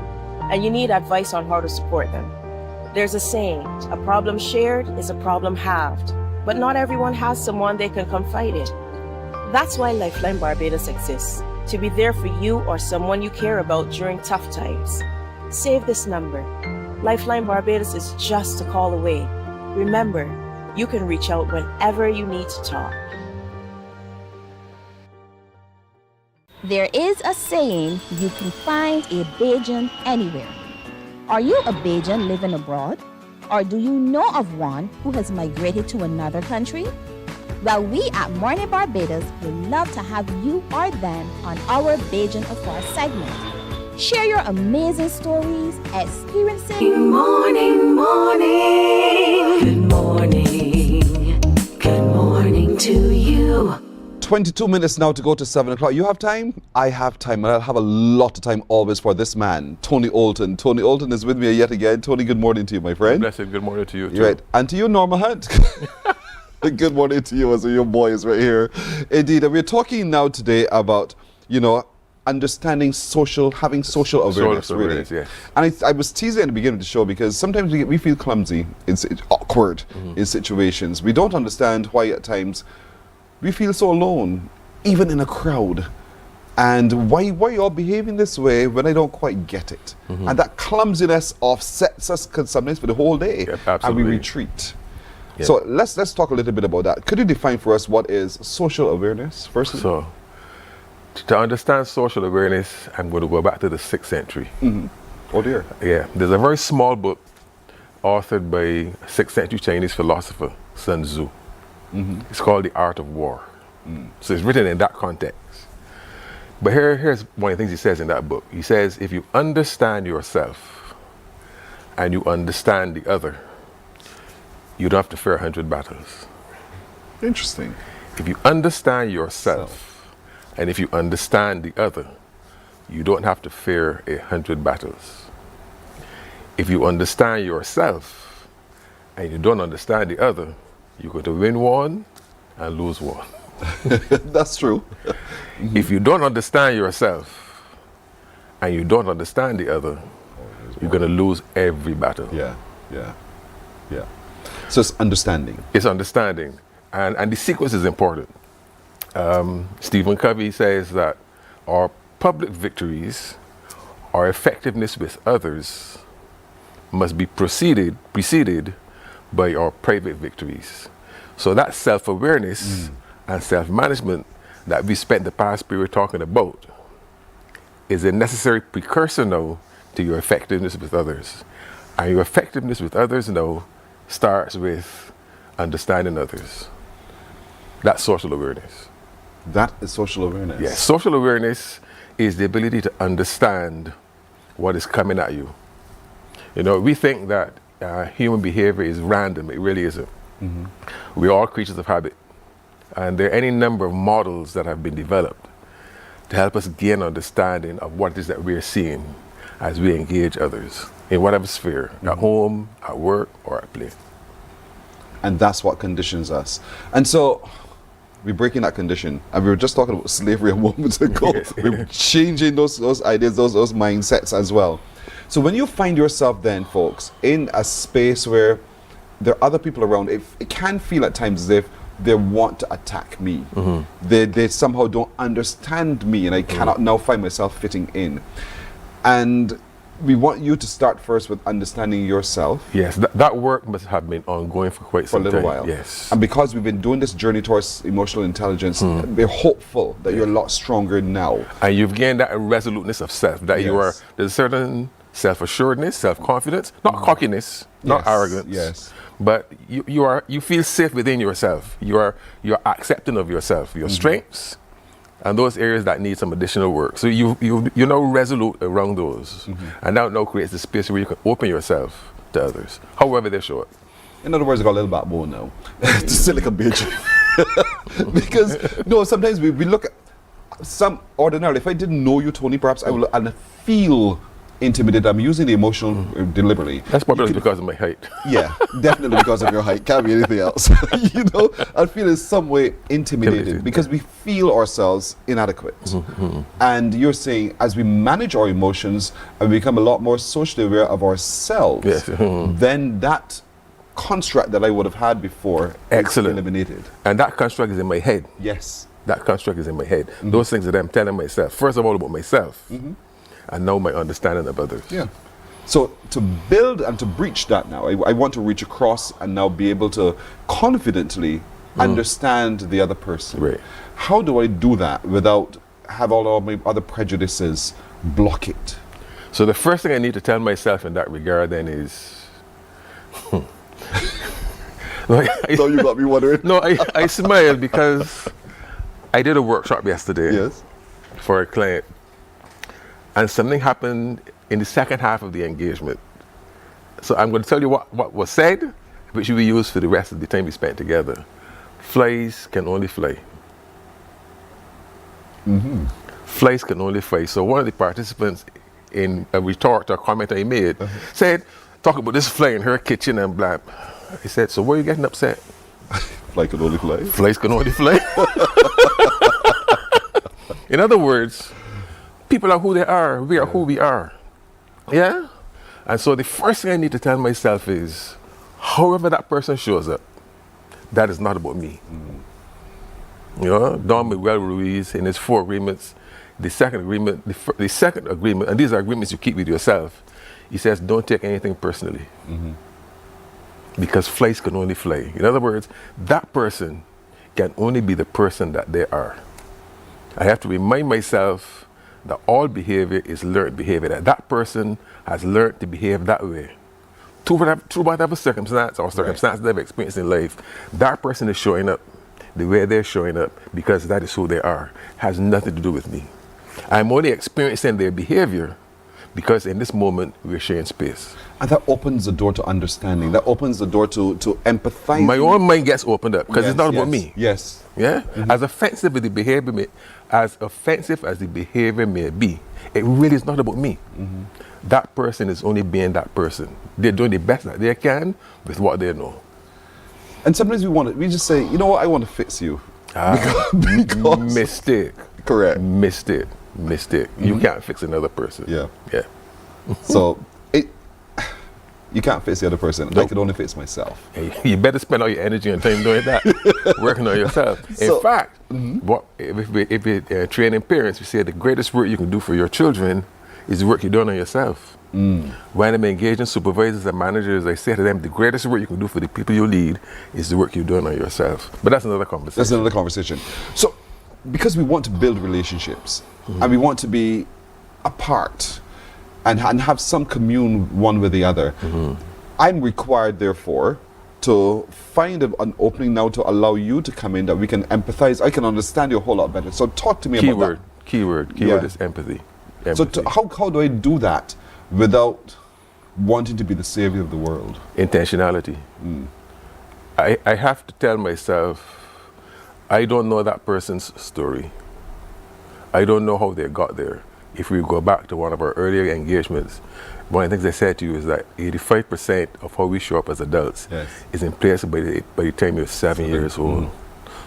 and you need advice on how to support them. There's a saying, a problem shared is a problem halved, but not everyone has someone they can confide in. That's why Lifeline Barbados exists, to be there for you or someone you care about during tough times. Save this number. Lifeline Barbados is just a call away. Remember, you can reach out whenever you need to talk. There is a saying, you can find a Bajan anywhere. Are you a Bajan living abroad? Or do you know of one who has migrated to another country? Well, we at Mornin Barbados would love to have you or them on our Bajan Affair segment. Share your amazing stories, experiences. Good morning, morning. Good morning. Good morning to you. 22 minutes now to go to 7 o'clock. You have time? I have time, and I'll have a lot of time always for this man, Tony Olton. Tony Olton is with me yet again. Tony, good morning to you, my friend. Blessed, good morning to you too. Right. And to you, Norma Hunt. Good morning to you, as your boy is right here. Indeed, and we're talking now today about, understanding having social awareness, Social really. awareness, yes. And I was teasing at the beginning of the show because sometimes we feel clumsy, awkward in situations. We don't understand why at times we feel so alone, even in a crowd. And why you all behaving this way when I don't quite get it? And that clumsiness offsets us sometimes for the whole day, and we retreat. Yep. So let's talk a little bit about that. Could you define for us what is social awareness first? So, to understand social awareness, I'm going to go back to the 6th century. Oh dear. Yeah, there's a very small book authored by a 6th century Chinese philosopher, Sun Tzu. It's called The Art of War. So it's written in that context. But here's one of the things he says in that book. He says, if you understand yourself and you understand the other, you don't have to fear 100 battles. Interesting. If you understand yourself and if you understand the other, you don't have to fear 100 battles. If you understand yourself and you don't understand the other, you're going to win one and lose one. That's true. If you don't understand yourself and you don't understand the other, you're going to lose every battle. Yeah. So it's understanding. It's understanding. And the sequence is important. Stephen Covey says that our public victories, our effectiveness with others, must be preceded by our private victories. So that self-awareness and self-management that we spent the past period talking about is a necessary precursor now to your effectiveness with others. And your effectiveness with others now starts with understanding others. That's social awareness. That is social awareness. Yes, social awareness is the ability to understand what is coming at you. We think that human behavior is random. It really isn't. We're all creatures of habit. And there are any number of models that have been developed to help us gain understanding of what it is that we're seeing as we engage others in whatever sphere, at home, at work, or at play. And that's what conditions us. And so we're breaking that condition. And we were just talking about slavery a moment ago. We're changing those ideas, those mindsets as well. So when you find yourself then, folks, in a space where there are other people around, it can feel at times as if they want to attack me. They somehow don't understand me, and I cannot now find myself fitting in. And we want you to start first with understanding yourself. Yes, that work must have been ongoing for quite some time. For a little while. Yes. And because we've been doing this journey towards emotional intelligence, we're hopeful that you're a lot stronger now. And you've gained that resoluteness of self, that there's a certain self-assuredness, self-confidence, not cockiness, not Yes, arrogance. yes. But you feel safe within yourself. You're accepting of yourself, your strengths, and those areas that need some additional work. So you're now resolute around those, and that now creates a space where you can open yourself to others, however they're short. In other words, I got a little backbone now. To still like a bitch. Because, no, sometimes we look at some ordinarily, if I didn't know you, Tony, perhaps I will and feel intimidated. I'm using the emotional deliberately. That's probably because of my height. Yeah, definitely because of your height. Can't be anything else. You know, I feel in some way intimidated because we feel ourselves inadequate. And you're saying as we manage our emotions and we become a lot more socially aware of ourselves, then that construct that I would have had before is eliminated. And that construct is in my head. Yes. That construct is in my head. Those things that I'm telling myself, first of all about myself, and now my understanding of others. Yeah. So to build and to breach that now, I want to reach across and now be able to confidently understand the other person. Right. How do I do that without have all of my other prejudices block it? So the first thing I need to tell myself in that regard then is, No, you got me wondering. No, I smile because I did a workshop yesterday for a client, and something happened in the second half of the engagement. So I'm going to tell you what was said, which will be used for the rest of the time we spent together. Flies can only fly. Flies can only fly. So one of the participants in a retort or comment I made said, talk about this fly in her kitchen and blah. He said, so why are you getting upset? Fly can only fly. Flies can only fly. In other words, people are who they are. We are who we are. Yeah? And so the first thing I need to tell myself is, however that person shows up, that is not about me. You know, Don Miguel Ruiz in his 4 agreements, the second agreement, and these are agreements you keep with yourself, he says, don't take anything personally. Because flies can only fly. In other words, that person can only be the person that they are. I have to remind myself that all behavior is learned behavior, that person has learned to behave that way. Through whatever circumstance or circumstance they've experienced in life, that person is showing up the way they're showing up because that is who they are. Has nothing to do with me. I'm only experiencing their behavior because in this moment we're sharing space. And that opens the door to understanding. That opens the door to empathize. My own mind gets opened up because it's not about me. Yes. Yeah? As offensive as the behavior may be, it really is not about me. That person is only being that person. They're doing the best that they can with what they know. And sometimes we just say, you know what, I want to fix you. Because mistake. Correct. Mistake. You can't fix another person. Yeah. Yeah. So you can't fix the other person. Nope. I can only fix myself. You better spend all your energy and time doing that, working on yourself. In fact, if we're training parents, we say the greatest work you can do for your children is the work you're doing on yourself. When I'm engaging supervisors and managers, I say to them, the greatest work you can do for the people you lead is the work you're doing on yourself. But that's another conversation. So, because we want to build relationships and we want to be apart and have some commune one with the other, I'm required, therefore, to find an opening now to allow you to come in that we can empathize. I can understand you a whole lot better. So talk to me about that. Keyword is empathy. So how do I do that without wanting to be the savior of the world? Intentionality. I have to tell myself, I don't know that person's story. I don't know how they got there. If we go back to one of our earlier engagements, one of the things I said to you is that 85% of how we show up as adults is in place by the time you're 7 years old.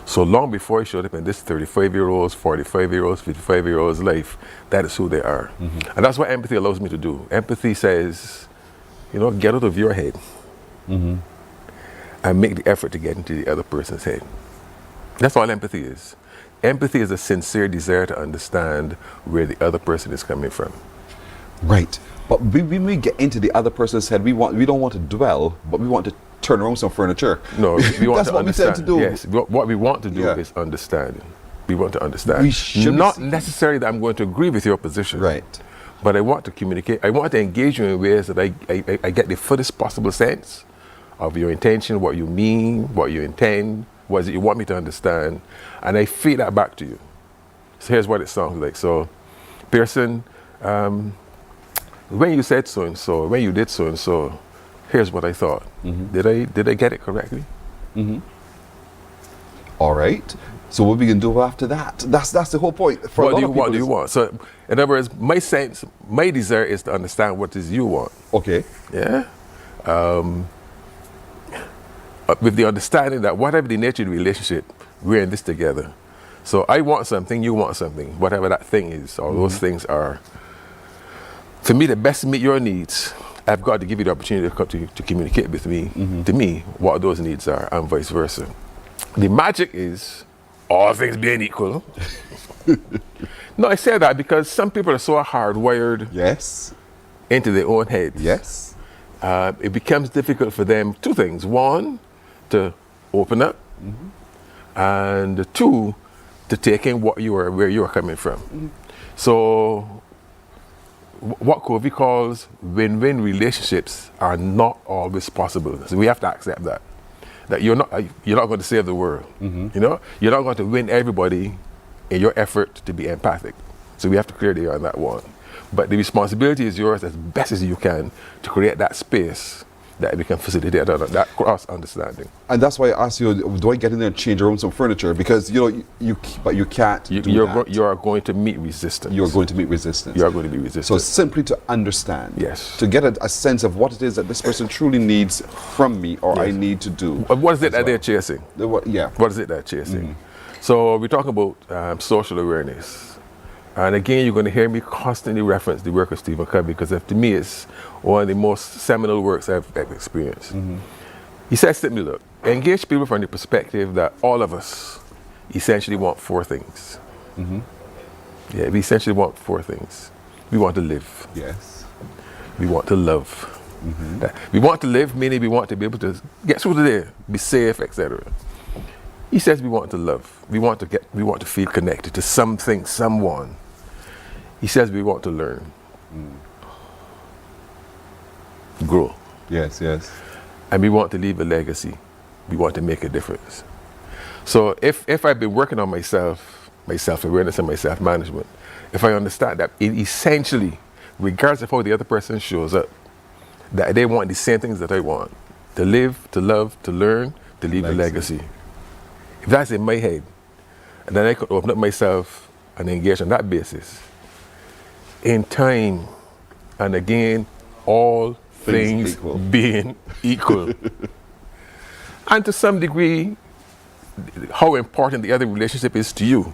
So long before you showed up in this 35-year-old's, 45-year-old's, 55-year-old's life, that is who they are. And that's what empathy allows me to do. Empathy says, you know, get out of your head and make the effort to get into the other person's head. That's all empathy is. Empathy is a sincere desire to understand where the other person is coming from. Right. But when we get into the other person's head, we don't want to dwell, but we want to turn around some furniture. No, we want That's to what understand. we tend to do. Yes, what we want to do is understanding. We want to understand. Not necessarily that I'm going to agree with your position. Right. but I want to communicate. I want to engage you in ways that I get the fullest possible sense of your intention, what you mean, what you intend, what is it you want me to understand, and I feed that back to you. So here's what it sounds like. So, Pearson, when you said so and so, when you did so and so, here's what I thought. Did I get it correctly? All right. So what we can do after that? That's the whole point. For What do you want? So, in other words, my sense, my desire is to understand what it is you want. Okay. Yeah. With the understanding that whatever the nature of the relationship, we're in this together. So I want something, you want something, whatever that thing is, or those things are. For me, the best to meet your needs, I've got to give you the opportunity to communicate with me, to me, what those needs are, and vice versa. The magic is all things being equal. No, I say that because some people are so hardwired into their own heads. It becomes difficult for them, two things. One, to open up, and two, to take in what you are, where you are coming from. So what Covey calls win-win relationships are not always possible. So we have to accept that. That you're not going to save the world. You know, you're not going to win everybody in your effort to be empathic. So we have to clear the air on that one. But the responsibility is yours as best as you can to create that space that we can facilitate that cross understanding. And that's why I asked you, do I get in there and change around some furniture? Because but you can't. You are going to meet resistance. You are going to meet resistance. You are going to be resistant. So simply to understand. Yes. To get a sense of what it is that this person truly needs from me, or I need to do. What is it that they're chasing? What is it they're chasing? So we're talking about social awareness. And again, you're going to hear me constantly reference the work of Stephen Covey, because to me it's one of the most seminal works I've ever experienced. He says simply, look, engage people from the perspective that all of us essentially want four things. Yeah, we essentially want four things. We want to live. Yes. We want to love. We want to live, meaning we want to be able to get through the day, be safe, etc. He says we want to love. We want to feel connected to something, someone. He says we want to learn. Grow. Yes. And we want to leave a legacy. We want to make a difference. So if I've been working on my self-awareness and my self-management, if I understand that essentially, regardless of how the other person shows up, that they want the same things that I want, to live, to love, to learn, to leave a legacy. If that's in my head, and then I could open up myself and engage on that basis, in time, and again, all things being equal. And to some degree, how important the other relationship is to you.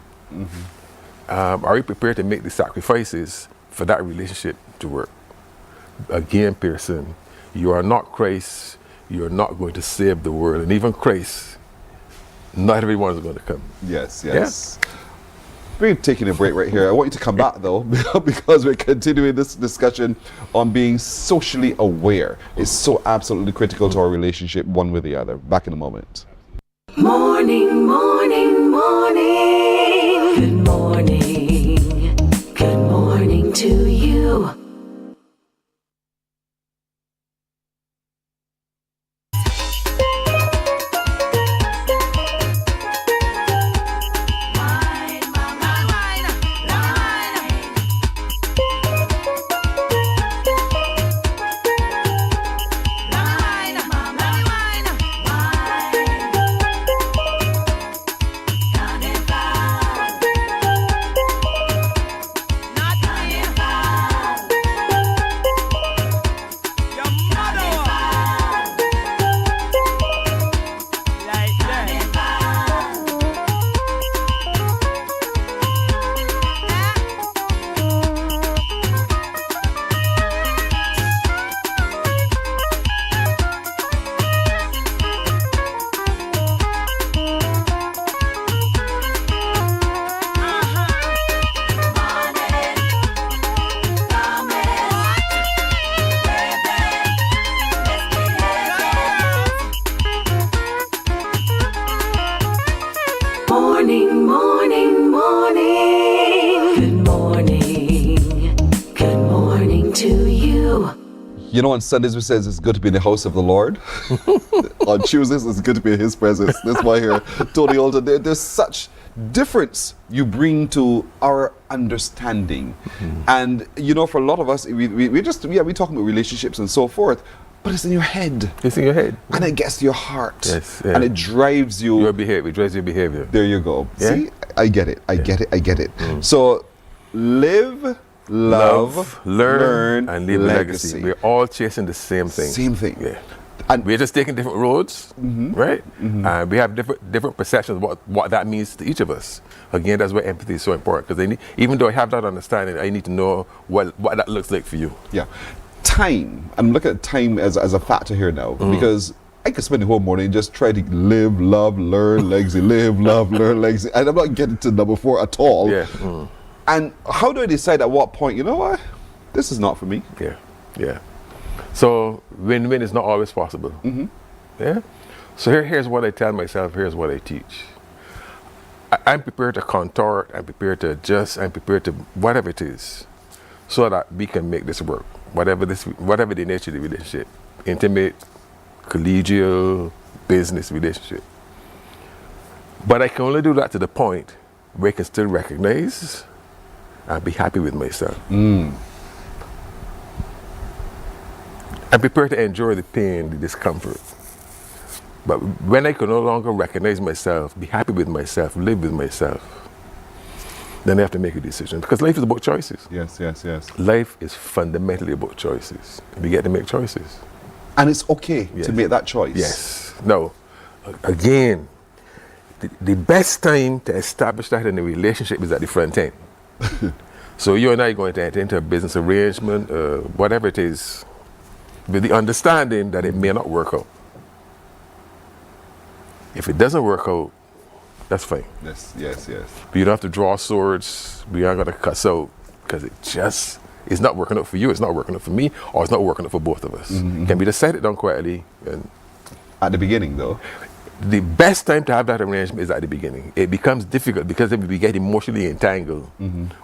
Are you prepared to make the sacrifices for that relationship to work? Again, Pearson, you are not Christ. You are not going to save the world. And even Christ, not everyone is going to come. Yes. Yeah? We're taking a break right here. I want you to come back though, because we're continuing this discussion on being socially aware. It's so absolutely critical to our relationship, one with the other. Back in a moment. Morning, morning, morning. Good morning. Good morning to you. You know, on Sundays we says it's good to be in the house of the Lord. On Tuesdays it's good to be in His presence. This why here, Tony Alton, there's such difference you bring to our understanding. And you know, for a lot of us, we talk about relationships and so forth, but it's in your head. It's in your head. And it gets to your heart. Yes. Yeah. And it drives you. Your behavior. It drives your behavior. There you go. Yeah? See? I get it. I get it. So, live, love, learn, and leave a legacy. We're all chasing the same thing. Same thing. Yeah. And we're just taking different roads, right? And we have different perceptions of what that means to each of us. Again, that's why empathy is so important, because even though I have that understanding, I need to know what that looks like for you. Yeah. Time. I'm looking at time as a factor here now, because I could spend the whole morning just trying to live, love, learn, legacy, live, love, learn, legacy. And I'm not getting to number 4 at all. Yeah. And how do I decide at what point, you know what, this is not for me? Yeah. So win-win is not always possible. Yeah. So here's what I tell myself. Here's what I teach. I'm prepared to contort. I'm prepared to adjust. I'm prepared to whatever it is, so that we can make this work. Whatever the nature of the relationship, intimate, collegial, business relationship. But I can only do that to the point where I can still recognize and be happy with myself. I'm prepared to endure the pain, the discomfort. But when I can no longer recognize myself, be happy with myself, live with myself, then I have to make a decision. Because life is about choices. Yes. Life is fundamentally about choices. We get to make choices. And it's okay to make that choice. Yes. No. Again, the best time to establish that in a relationship is at the front end. So you and I are going to enter into a business arrangement, whatever it is, with the understanding that it may not work out. If it doesn't work out, that's fine. Yes. But you don't have to draw swords. We aren't going to cuss out because it's not working out for you, it's not working out for me, or it's not working out for both of us. It can be decided done quietly. And at the beginning, though? The best time to have that arrangement is at the beginning. It becomes difficult because if we get emotionally entangled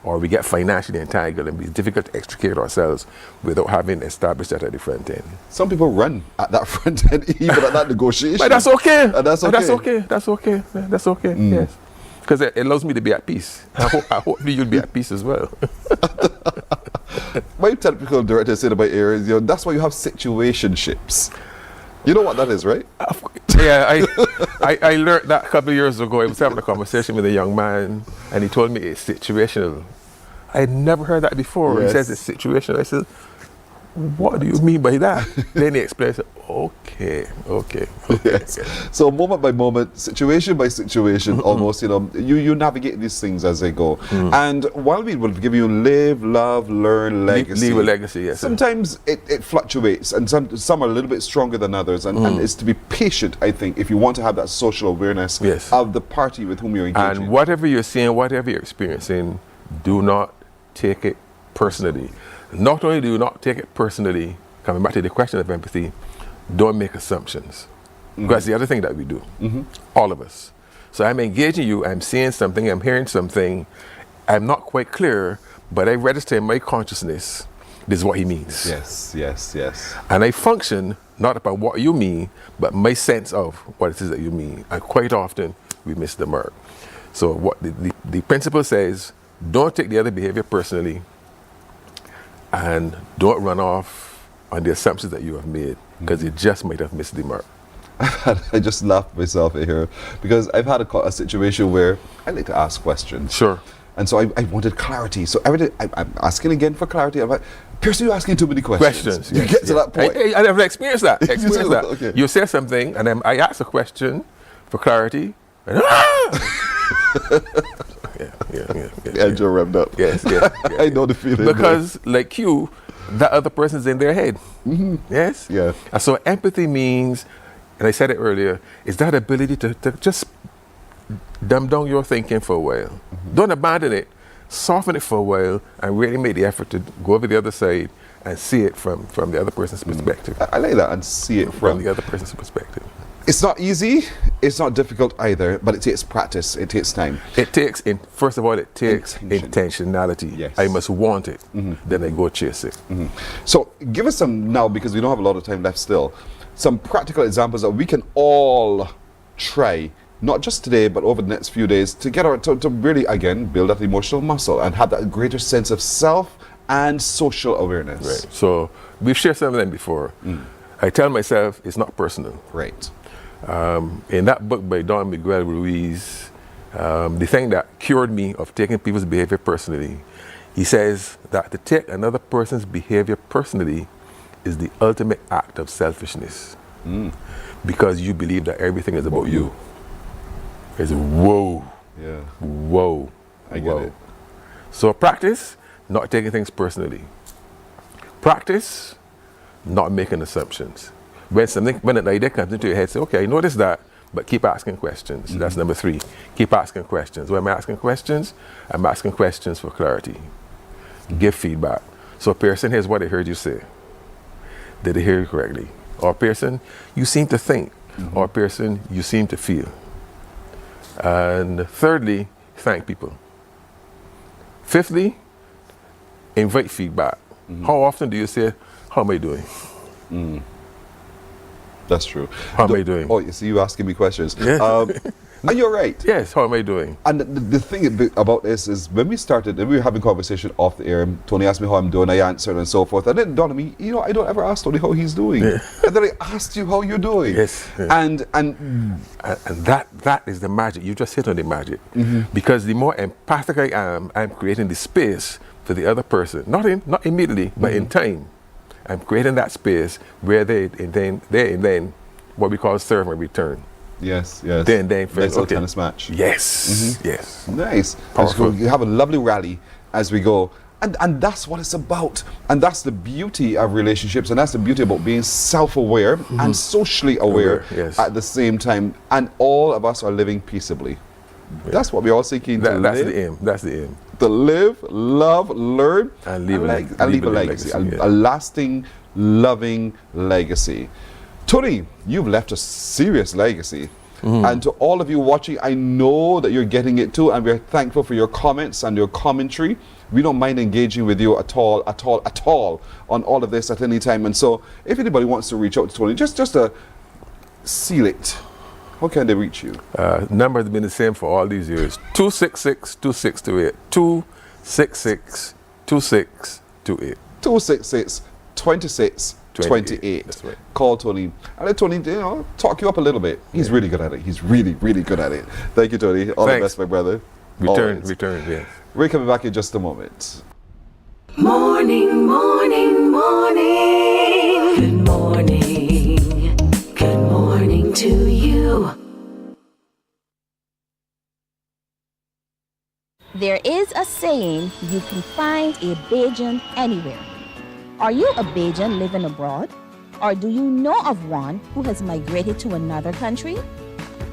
or we get financially entangled, and it's difficult to extricate ourselves without having established that at the front end. Some people run at that front end, even at that negotiation. But that's okay. That's okay. That's okay. Yes. Because it allows me to be at peace. I hope you'll be at peace as well. My typical director said about areas, that's why you have situationships. You know what that is, right? Yeah, I learned that a couple of years ago. I was having a conversation with a young man, and he told me it's situational. I had never heard that before. He says it's situational. I said, what do you mean by that? Then he explained, I said, okay. Yes. So moment by moment, situation by situation, almost, you navigate these things as they go. And while we will give you live, love, learn, legacy. Leave a legacy, yes. Sometimes it fluctuates, and some are a little bit stronger than others. And it's to be patient, I think, if you want to have that social awareness of the party with whom you're engaging. And whatever you're seeing, whatever you're experiencing, do not take it personally. Not only do you not take it personally, coming back to the question of empathy, don't make assumptions. That's the other thing that we do, all of us. So I'm engaging you, I'm seeing something, I'm hearing something, I'm not quite clear, but I register in my consciousness, this is what he means. Yes. And I function not about what you mean, but my sense of what it is that you mean. And quite often, we miss the mark. So what the principle says, don't take the other behavior personally, and don't run off on the assumptions that you have made, because you just might have missed the mark. I just laughed myself here, because I've had a situation where I like to ask questions. Sure. And so I wanted clarity. So every day I'm asking again for clarity. I'm like, Pierce, you're asking too many questions. You get to that point. I've experienced that. Okay. You say something, and then I ask a question for clarity, and Edge are revved up. Yes. I know the feeling. Because, like you, that other person's in their head. Yes? Yeah. And so empathy means, and I said it earlier, is that ability to just dumb down your thinking for a while. Don't abandon it. Soften it for a while and really make the effort to go over the other side and see it from the other person's perspective. I like that, and see it from the other person's perspective. It's not easy, it's not difficult either, but it takes practice, it takes time. It takes, first of all, it takes intentionality. Yes. I must want it, then I go chase it. So give us some now, because we don't have a lot of time left still, some practical examples that we can all try, not just today, but over the next few days, to get to really, again, build that emotional muscle and have that greater sense of self and social awareness. Right. So we've shared some of them before. I tell myself it's not personal. Right. In that book by Don Miguel Ruiz, the thing that cured me of taking people's behavior personally, he says that to take another person's behavior personally is the ultimate act of selfishness. Because you believe that everything is about you. It's whoa. Yeah. Whoa. I get it. So practice not taking things personally. Practice not making assumptions. When an idea comes into your head, say, okay, I notice that, but keep asking questions. That's number 3. Keep asking questions. Why am I asking questions? I'm asking questions for clarity. Give feedback. So Pearson, here's what I heard you say. Did I hear you correctly? Or Pearson, you seem to think. Or Pearson, you seem to feel. And thirdly, thank people. Fifthly, invite feedback. How often do you say, how am I doing? That's true. How am I doing? Oh, you see, you asking me questions. Yeah. And you're right. Yes, how am I doing? And the thing about this is, when we started, and we were having conversation off the air, Tony asked me how I'm doing, I answered and so forth. And then it dawned on me, I don't ever ask Tony how he's doing. And then I asked you how you're doing. Yes. And that is the magic. You just hit on the magic. Because the more empathic I am, I'm creating the space for the other person. Not immediately, but in time. I'm creating that space where they then what we call serve and return. Yes. Then nice little tennis match. Yes. Nice. Powerful. You have a lovely rally as we go. And that's what it's about. And that's the beauty of relationships. And that's the beauty about being self-aware and socially aware at the same time. And all of us are living peaceably. That's what we're all seeking to live. That's the aim. To live, love, learn, and leave a legacy. A lasting, loving legacy. Tony, you've left a serious legacy. And to all of you watching, I know that you're getting it too, and we're thankful for your comments and your commentary. We don't mind engaging with you at all on all of this at any time. And so if anybody wants to reach out to Tony, just to seal it, how can they reach you? Number has been the same for all these years. 266-2628. 266-2628. 266-2628. That's right. Call Tony. And let Tony, talk you up a little bit. He's really good at it. He's really, really good at it. Thank you, Tony. All the best, my brother. Return, yes. We're coming back in just a moment. Morning, morning, morning. Good morning. Good morning to you. There is a saying, you can find a Bajan anywhere. Are you a Bajan living abroad? Or do you know of one who has migrated to another country?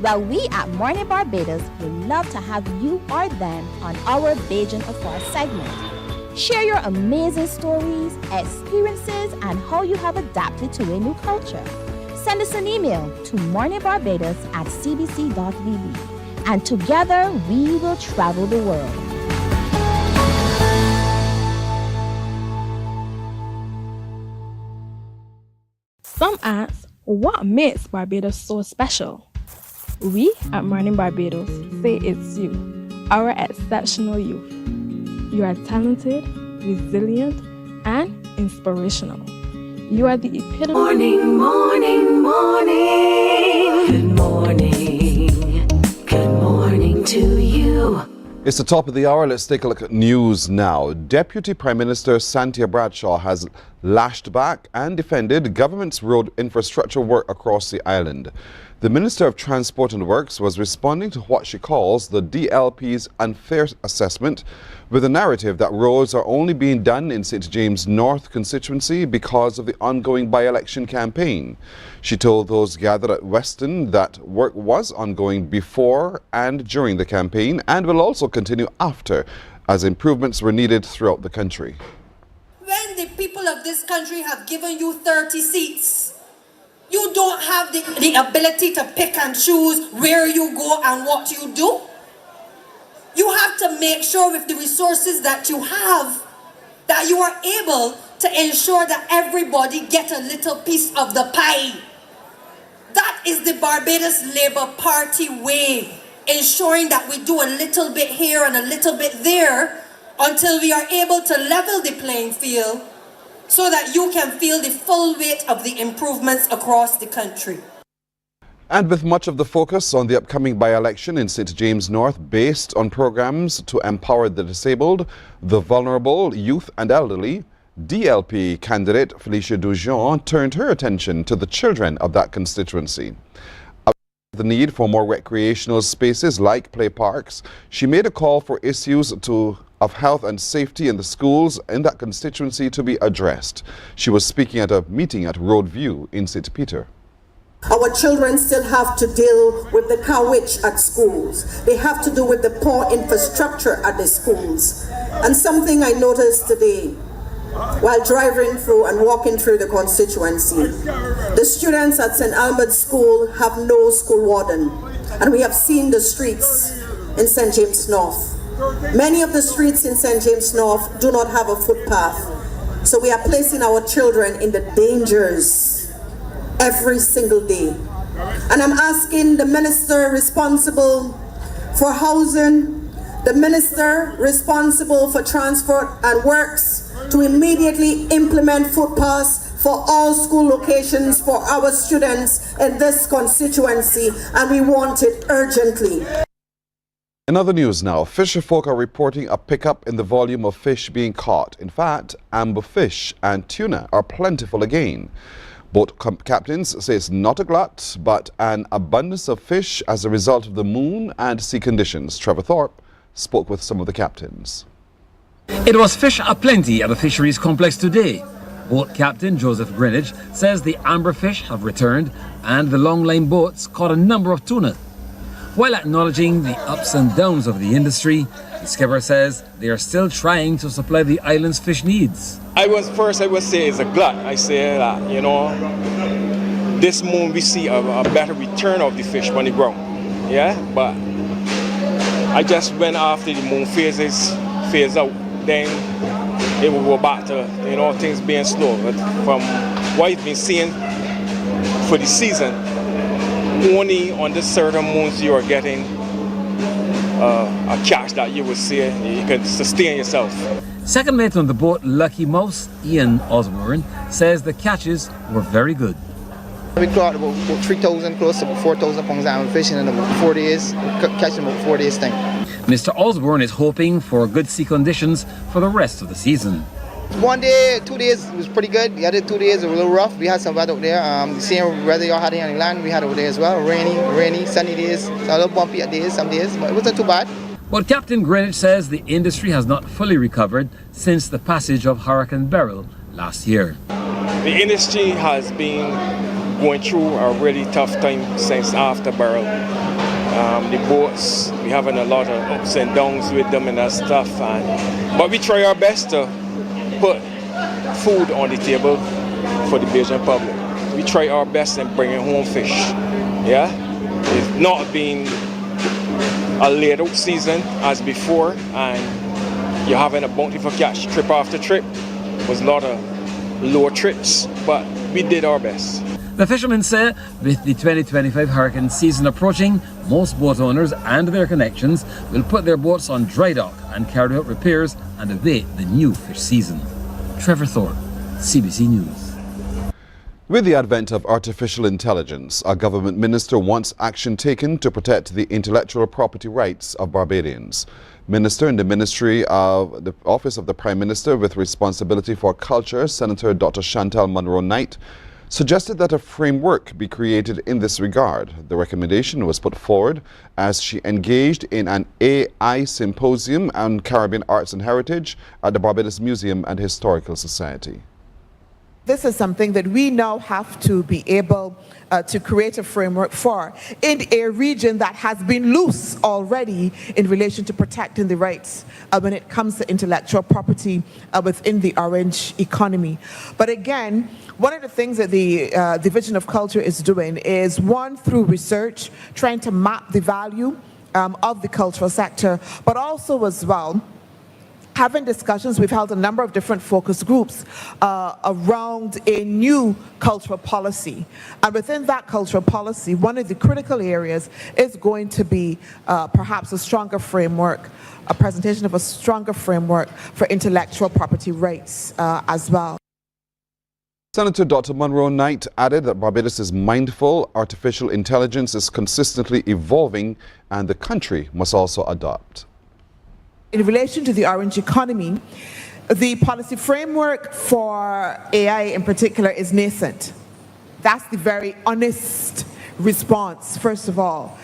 Well, we at Mornin Barbados would love to have you or them on our Bajan Afar segment. Share your amazing stories, experiences, and how you have adapted to a new culture. Send us an email to morninbarbados@cbc.vb, and together we will travel the world. Some ask, what makes Barbados so special? We at Mornin Barbados say it's you, our exceptional youth. You are talented, resilient, and inspirational. You are the epitome. Morning, morning, morning. Good morning. Good morning to you. It's the top of the hour. Let's take a look at news now. Deputy Prime Minister Santia Bradshaw has lashed back and defended the government's road infrastructure work across the island. The Minister of Transport and Works was responding to what she calls the DLP's unfair assessment, with a narrative that roads are only being done in St. James North constituency because of the ongoing by-election campaign. She told those gathered at Weston that work was ongoing before and during the campaign and will also continue after, as improvements were needed throughout the country. When the people of this country have given you 30 seats, you don't have the ability to pick and choose where you go and what you do. You have to make sure with the resources that you have that you are able to ensure that everybody get a little piece of the pie. That is the Barbados Labour Party way, ensuring that we do a little bit here and a little bit there until we are able to level the playing field so that you can feel the full weight of the improvements across the country. And with much of the focus on the upcoming by-election in St. James North based on programs to empower the disabled, the vulnerable, youth and elderly, DLP candidate Felicia Dujon turned her attention to the children of that constituency. About the need for more recreational spaces like play parks, she made a call for issues of health and safety in the schools in that constituency to be addressed. She was speaking at a meeting at Roadview in St. Peter. Our children still have to deal with the cowitch at schools. They have to do with the poor infrastructure at the schools. And something I noticed today while driving through and walking through the constituency, the students at St. Albert's School have no school warden. And we have seen the streets in St. James North. Many of the streets in St. James North do not have a footpath. So we are placing our children in the dangers every single day. And I'm asking the minister responsible for housing, the minister responsible for transport and works to immediately implement footpaths for all school locations for our students in this constituency, and we want it urgently. In other news now, fisher folk are reporting a pickup in the volume of fish being caught. In fact, amber fish and tuna are plentiful again. Boat captains say it's not a glut, but an abundance of fish as a result of the moon and sea conditions. Trevor Thorpe spoke with some of the captains. It was fish aplenty at the fisheries complex today. Boat captain Joseph Greenwich says the amberfish have returned and the long-line boats caught a number of tuna. While acknowledging the ups and downs of the industry, the skipper says they are still trying to supply the island's fish needs. I would say it's a glut. I say that, this moon we see a better return of the fish on the ground. Yeah, but I just went after the moon phase out, then it will go back to, things being slow. But from what I've been seeing for the season, only on the certain moons you are getting a catch that you would see, you can sustain yourself. Second mate on the boat, Lucky Mouse, Ian Osborne, says the catches were very good. We caught about 3,000, close to 4,000 pounds of fishing in about 4 days, catching about 4 days time. Mr. Osborne is hoping for good sea conditions for the rest of the season. 1 day, 2 days was pretty good. The other 2 days were a little rough. We had some weather out there. The same weather y'all had on the land, we had over there as well. Rainy, sunny days. So a little bumpy at days, some days, but it wasn't too bad. But Captain Greenwich says the industry has not fully recovered since the passage of Hurricane Beryl last year. The industry has been going through a really tough time since after Beryl. The boats, we're having a lot of ups and downs with them and that stuff. But we try our best to put food on the table for the Bajan public. We try our best in bringing home fish. Yeah, it's not been a laid out season as before, and you're having a bountiful catch trip after trip. It was a lot of lower trips, but we did our best. The fishermen say with the 2025 hurricane season approaching, most boat owners and their connections will put their boats on dry dock and carry out repairs and await the new fish season. Trevor Thorpe, CBC News. With the advent of artificial intelligence, a government minister wants action taken to protect the intellectual property rights of Barbadians. Minister in the Ministry of the Office of the Prime Minister with responsibility for culture, Senator Dr. Chantal Munro-Knight, suggested that a framework be created in this regard. The recommendation was put forward as she engaged in an AI symposium on Caribbean arts and heritage at the Barbados Museum and Historical Society. This is something that we now have to be able to create a framework for in a region that has been loose already in relation to protecting the rights when it comes to intellectual property within the orange economy. But again, one of the things that the Division of Culture is doing is, one, through research, trying to map the value of the cultural sector, but also as well, having discussions. We've held a number of different focus groups around a new cultural policy. And within that cultural policy, one of the critical areas is going to be perhaps a stronger framework, a presentation of a stronger framework for intellectual property rights as well. Senator Dr. Monroe Knight added that Barbados is mindful artificial intelligence is consistently evolving and the country must also adopt. In relation to the orange economy, the policy framework for AI in particular is nascent. That's the very honest response, first of all.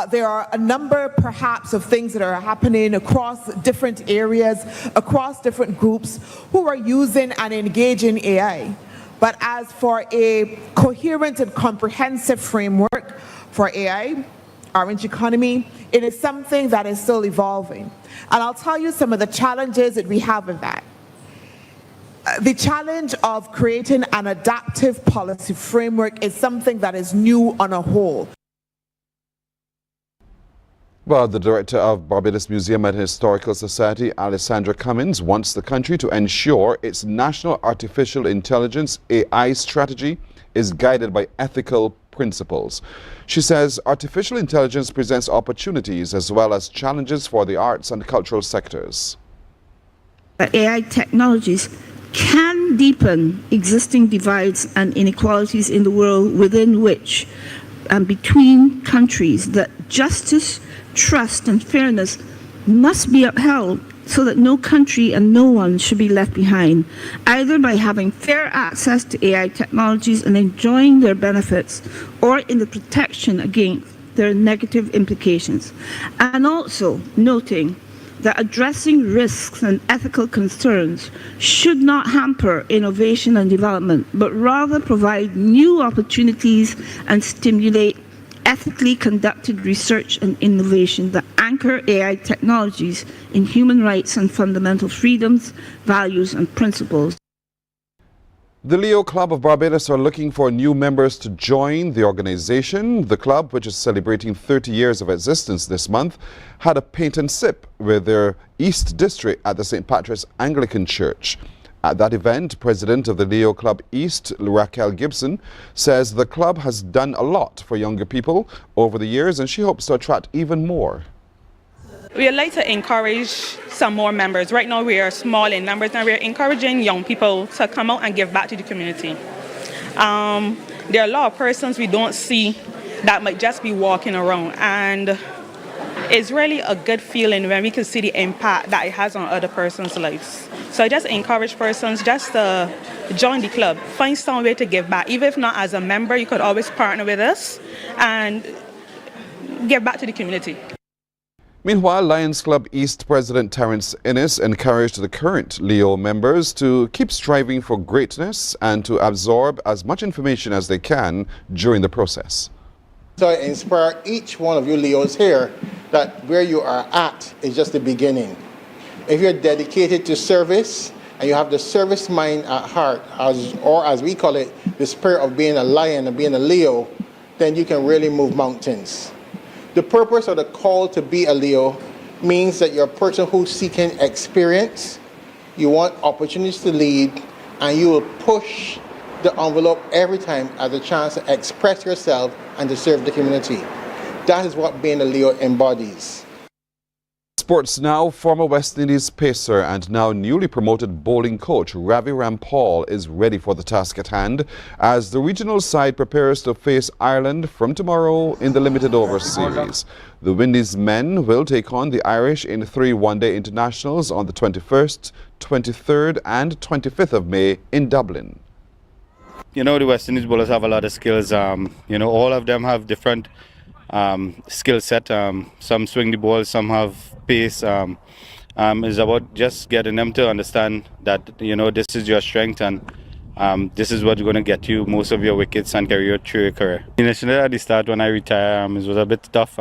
There are a number, perhaps, of things that are happening across different areas, across different groups who are using and engaging AI. But as for a coherent and comprehensive framework for AI, orange economy, it is something that is still evolving. And I'll tell you some of the challenges that we have with that. The challenge of creating an adaptive policy framework is something that is new on a whole. Well, the director of Barbados Museum and Historical Society, Alessandra Cummins, wants the country to ensure its national artificial intelligence AI strategy is guided by ethical principles. She says artificial intelligence presents opportunities as well as challenges for the arts and cultural sectors. AI technologies can deepen existing divides and inequalities in the world within which and between countries, that justice, trust and fairness must be upheld so that no country and no one should be left behind, either by having fair access to AI technologies and enjoying their benefits, or in the protection against their negative implications. And also noting that addressing risks and ethical concerns should not hamper innovation and development, but rather provide new opportunities and stimulate ethically conducted research and innovation that anchor AI technologies in human rights and fundamental freedoms, values and principles. The Leo Club of Barbados are looking for new members to join the organization. The club, which is celebrating 30 years of existence this month, had a paint and sip with their East District at the St. Patrick's Anglican Church. At that event, President of the Leo Club East, Raquel Gibson, says the club has done a lot for younger people over the years and she hopes to attract even more. We would like to encourage some more members. Right now we are small in numbers and we're encouraging young people to come out and give back to the community. There are a lot of persons we don't see that might just be walking around, and it's really a good feeling when we can see the impact that it has on other person's lives. So I just encourage persons just to join the club, find some way to give back. Even if not as a member, you could always partner with us and give back to the community. Meanwhile, Lions Club East President Terence Innes encouraged the current Leo members to keep striving for greatness and to absorb as much information as they can during the process. So I inspire each one of you Leos here that where you are at is just the beginning. If you're dedicated to service and you have the service mind at heart, or as we call it, the spirit of being a lion and being a Leo, then you can really move mountains. The purpose or the call to be a Leo means that you're a person who's seeking experience, you want opportunities to lead, and you will push the envelope every time as a chance to express yourself and to serve the community. That is what being a Leo embodies. Sports now, former West Indies pacer and now newly promoted bowling coach Ravi Rampal is ready for the task at hand as the regional side prepares to face Ireland from tomorrow in the limited over series. The Windies men will take on the Irish in 3 one-day internationals on the 21st, 23rd and 25th of May in Dublin. You know, the West Indies bowlers have a lot of skills. You know, all of them have different skill set. Some swing the ball, some have pace. It's about just getting them to understand that, you know, this is your strength and this is what's going to get you most of your wickets and carry you through your career. Initially at the start when I retired, it was a bit tough,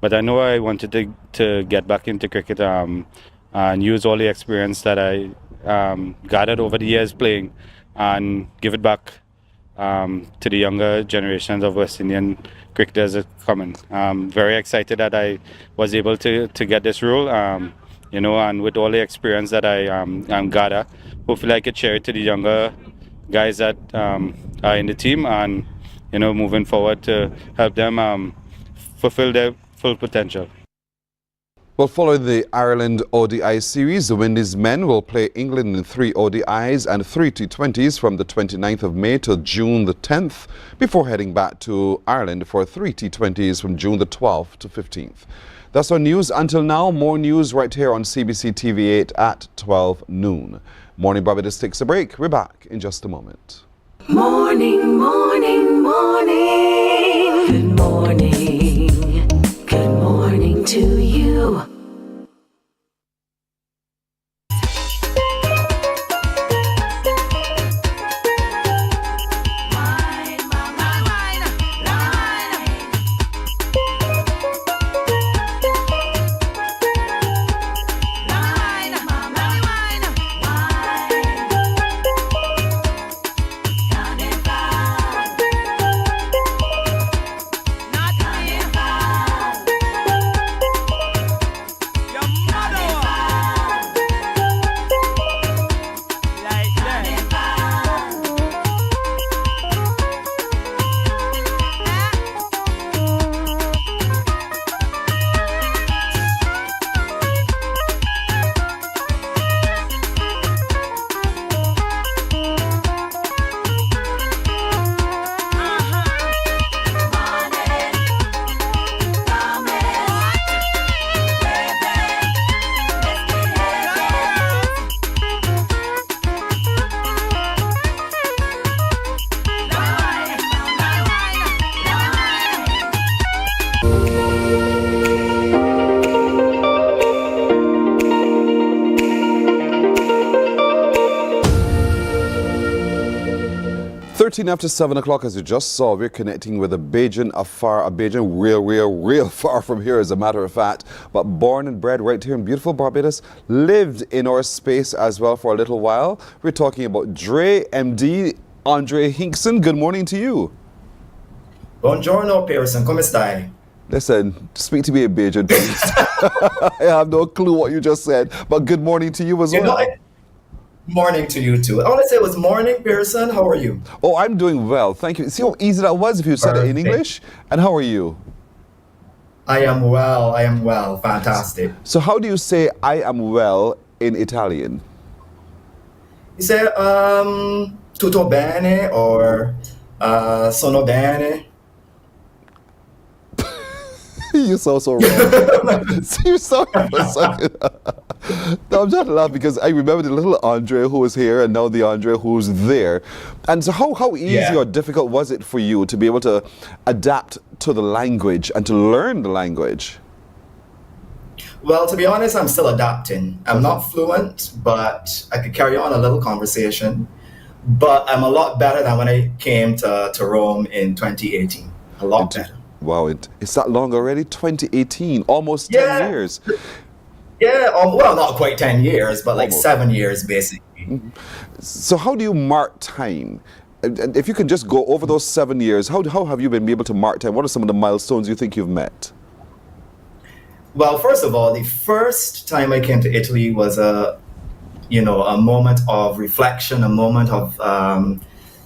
but I know I wanted to get back into cricket and use all the experience that I gathered over the years playing and give it back to the younger generations of West Indian cricketers that are coming. Very excited that I was able to get this role, and with all the experience that I gather, hopefully I could share it to the younger guys that are in the team and, moving forward to help them fulfill their full potential. Well, following the Ireland ODI series, the Windies men will play England in 3 ODIs and 3 T20s from the 29th of May till June the 10th, before heading back to Ireland for 3 T20s from June the 12th to 15th. That's our news until now. More news right here on CBC TV 8 at 12 noon. Morning Barbados takes a break. We're back in just a moment. Morning, morning, morning. Good morning. Good morning to you. After 7 o'clock, as you just saw, we're connecting with a Bajan afar, a Bajan real far from here, as a matter of fact, but born and bred right here in beautiful Barbados, lived in our space as well for a little while. We're talking about Dre MD, Andre Hinkson. Good morning to you. Buongiorno, Pearson. Come stai? Listen, speak to me in Bajan, please. I have no clue what you just said, but good morning to you as well. Morning to you too. I want to say it was morning, Pearson. How are you? Oh, I'm doing well. Thank you. See how easy that was if you said it in English? And how are you? I am well. I am well. Fantastic. So how do you say I am well in Italian? You say tutto bene or sono bene. You sound so wrong. You sound so No, I'm just laughing because I remember the little Andre who was here and now the Andre who's there. And so how easy or difficult was it for you to be able to adapt to the language and to learn the language? Well, to be honest, I'm still adapting. I'm not fluent, but I could carry on a little conversation. But I'm a lot better than when I came to Rome in 2018. A lot better. Wow, it's that long already? 2018, almost 10 years. Yeah, well, not quite 10 years, but like 7 years, basically. So how do you mark time? And if you can just go over those 7 years, how have you been able to mark time? What are some of the milestones you think you've met? Well, first of all, the first time I came to Italy was a moment of reflection, a moment of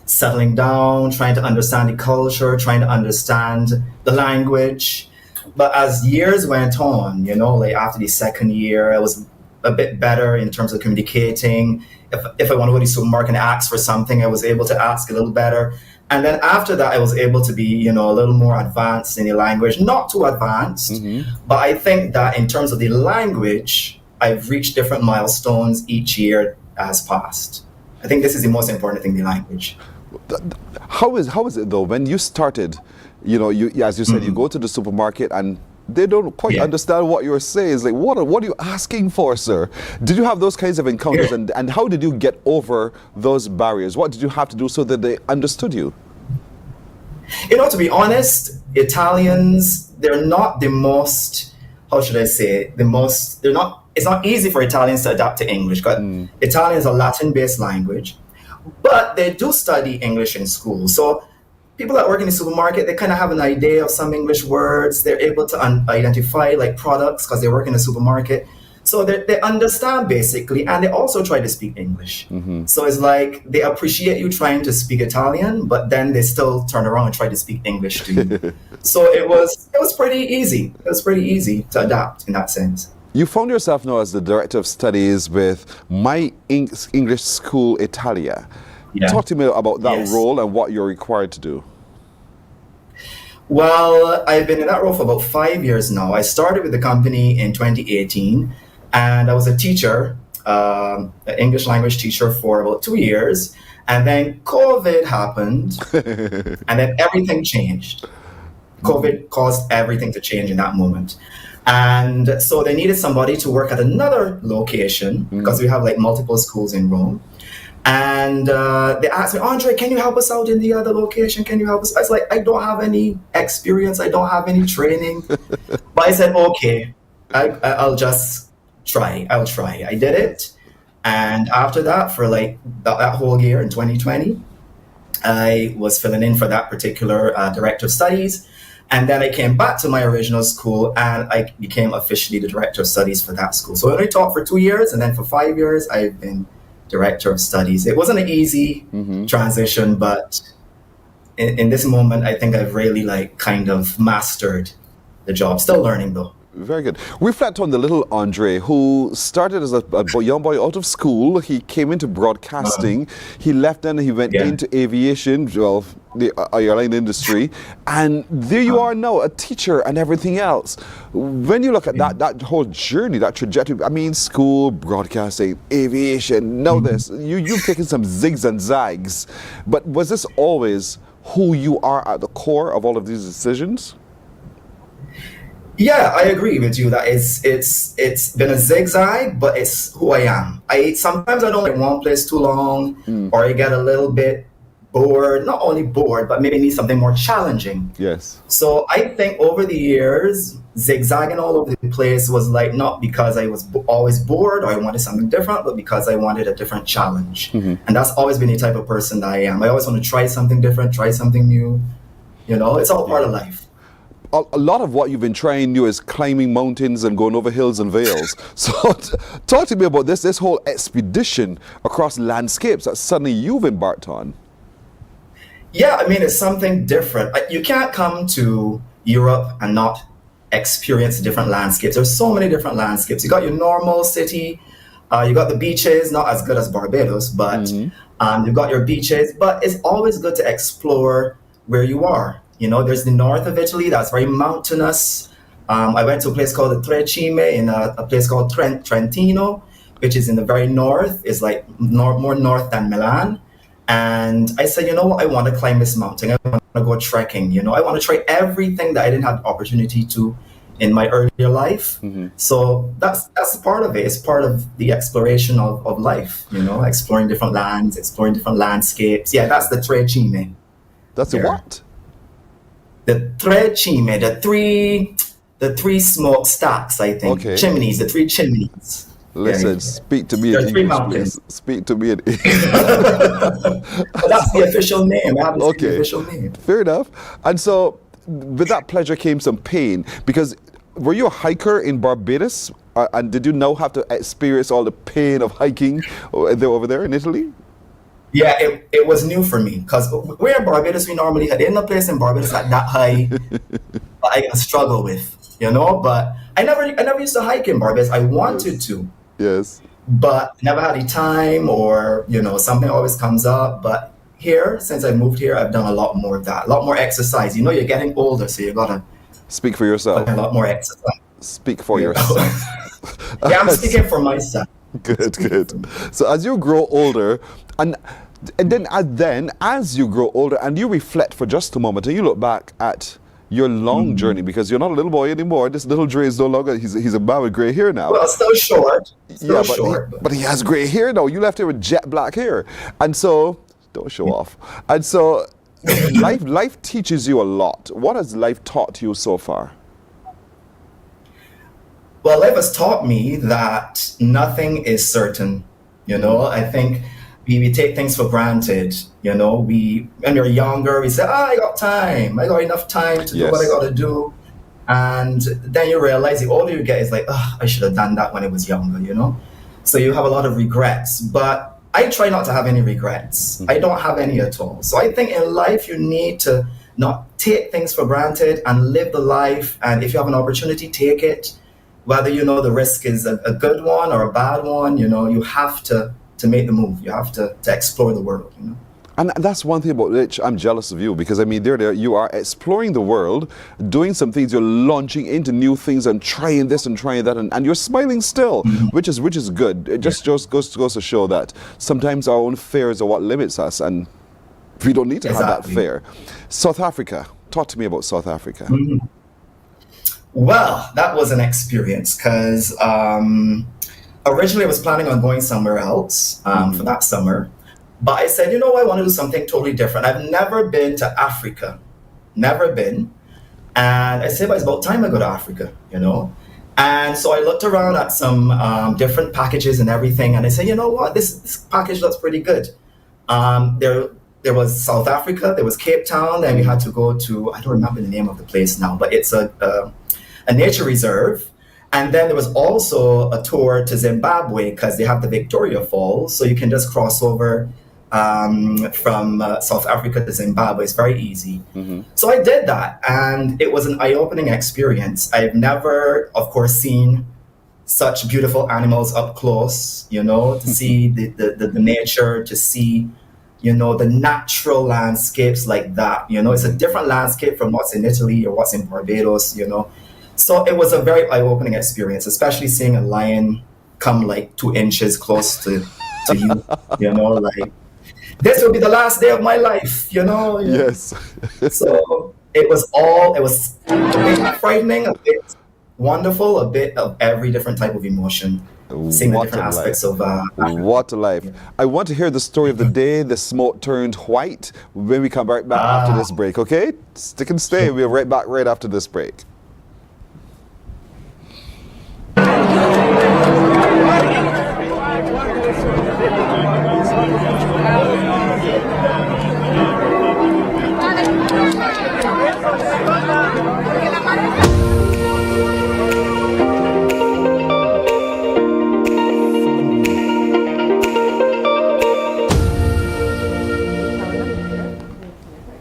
settling down, trying to understand the culture, trying to understand the language. But as years went on, like after the second year, I was a bit better in terms of communicating. If I want to go to the supermarket and ask for something, I was able to ask a little better. And then after that, I was able to be, a little more advanced in the language. Not too advanced, but I think that in terms of the language, I've reached different milestones each year as passed. I think this is the most important thing, the language. How is it though, when you started, as you said, you go to the supermarket and They don't quite understand what you're saying. It's like, what are you asking for, sir? Did you have those kinds of encounters, and how did you get over those barriers? What did you have to do so that they understood you? You know, to be honest, Italians, they're not the most, how should I say, it's not easy for Italians to adapt to English, because Italian is a Latin-based language, but they do study English in school. So people that work in the supermarket, they kind of have an idea of some English words. They're able to identify like products because they work in a supermarket. So they understand basically, and they also try to speak English. So it's like they appreciate you trying to speak Italian, but then they still turn around and try to speak English to you. So it was pretty easy. It was pretty easy to adapt in that sense. You found yourself now as the Director of Studies with My English School Italia. Talk to me about that role and what you're required to do. Well, I've been in that role for about 5 years now. I started with the company in 2018, and I was a teacher, an English language teacher for about 2 years. And then COVID happened, and then everything changed. COVID caused everything to change in that moment. And so they needed somebody to work at another location, because we have like multiple schools in Rome. And they asked me, Andre, can you help us out in the other location? Can you help us? I was like, I don't have any experience. I don't have any training. But I said, okay, I'll just try. I'll try. I did it. And after that, for like that whole year in 2020, I was filling in for that particular Director of Studies. And then I came back to my original school, and I became officially the Director of Studies for that school. So I only taught for 2 years, and then for 5 years, I've been Director of Studies. It wasn't an easy transition, but in this moment, I think I've really like kind of mastered the job. Still learning though. Very good. Reflect on the little Andre who started as a young boy out of school. He came into broadcasting. He left and he went into aviation, well, the airline industry. And there you are now, a teacher and everything else. When you look at that whole journey, that trajectory, I mean, school, broadcasting, aviation, now this, you've taken some zigs and zags. But was this always who you are at the core of all of these decisions? Yeah, I agree with you that it's been a zigzag, but it's who I am. Sometimes I don't like one place too long, or I get a little bit bored. Not only bored, but maybe need something more challenging. Yes. So I think over the years, zigzagging all over the place was like not because I was always bored or I wanted something different, but because I wanted a different challenge. And that's always been the type of person that I am. I always want to try something different, try something new. You know, it's all part of life. A lot of what you've been trying new is climbing mountains and going over hills and vales. So talk to me about this whole expedition across landscapes that suddenly you've embarked on. Yeah, I mean, it's something different. You can't come to Europe and not experience different landscapes. There's so many different landscapes. You got your normal city, you got the beaches, not as good as Barbados, but you've got your beaches. But it's always good to explore where you are. You know, there's the north of Italy that's very mountainous. I went to a place called the Trecime in a place called Trentino, which is in the very north. It's like more north than Milan. And I said, you know what, I want to climb this mountain. I want to go trekking. You know, I want to try everything that I didn't have the opportunity to in my earlier life. So that's part of it. It's part of the exploration of life, you know, exploring different lands, exploring different landscapes. Yeah, that's the Trecime. That's the what? The Trecime, the three smoke stacks, I think. Okay. Chimneys, the 3 chimneys. Listen, speak to me in English, please. Speak to me in English. That's the official name. I haven't seen the official name. Fair enough. And so, with that pleasure came some pain, because were you a hiker in Barbados? And did you now have to experience all the pain of hiking over there in Italy? Yeah, it was new for me, because we're in Barbados. We normally had in a place in Barbados like that high, but I can struggle with, you know. But I never used to hike in Barbados. I wanted to, yes, but never had the time, or you know, something always comes up. But here, since I moved here, I've done a lot more of that, a lot more exercise. You know, you're getting older, so you gotta speak for yourself. A lot more exercise. Speak for yourself. Yeah, I'm speaking for myself. Good. So as you grow older, and then as you grow older and you reflect for just a moment and you look back at your long journey, because you're not a little boy anymore. This little Dre is no longer, he's a man with gray hair now. Well, still short. Still yeah, short. But he has gray hair now. You left here with jet black hair. And so, don't show off. And so, life teaches you a lot. What has life taught you so far? Well, life has taught me that nothing is certain. You know, I think we take things for granted. You know, when we're younger, we say, I got time. I got enough time to do what I got to do. And then you realize the older you get, it's like, oh, I should have done that when I was younger, you know? So you have a lot of regrets. But I try not to have any regrets. I don't have any at all. So I think in life, you need to not take things for granted and live the life. And if you have an opportunity, take it. Whether you know the risk is a good one or a bad one, you know, you have to make the move. You have to explore the world, you know. And that's one thing about which I'm jealous of you, because I mean, there you are exploring the world, doing some things, you're launching into new things and trying this and trying that, and you're smiling still, which is good. It just goes to show that sometimes our own fears are what limits us, and we don't need to have that fear. South Africa, talk to me about South Africa. Well, that was an experience because originally I was planning on going somewhere else for that summer. But I said, you know, I want to do something totally different. I've never been to Africa, never been. And I said, but it's about time I go to Africa, you know. And so I looked around at some different packages and everything. And I said, you know what, this package looks pretty good. There was South Africa, there was Cape Town, then we had to go to, I don't remember the name of the place now, but it's a nature reserve. And then there was also a tour to Zimbabwe because they have the Victoria Falls. So you can just cross over from South Africa to Zimbabwe. It's very easy. So I did that, and it was an eye-opening experience. I've never, of course, seen such beautiful animals up close, you know, to see the nature, to see, you know, the natural landscapes like that. You know, it's a different landscape from what's in Italy or what's in Barbados, you know. So it was a very eye-opening experience, especially seeing a lion come like 2 inches close to you, you know, like, this will be the last day of my life, you know? Yes. So it was a bit frightening, a bit wonderful, a bit of every different type of emotion. Seeing the different aspects of what a life. I want to hear the story of the day the smoke turned white when we come back after this break, okay? Stick and stay. We'll be right back right after this break.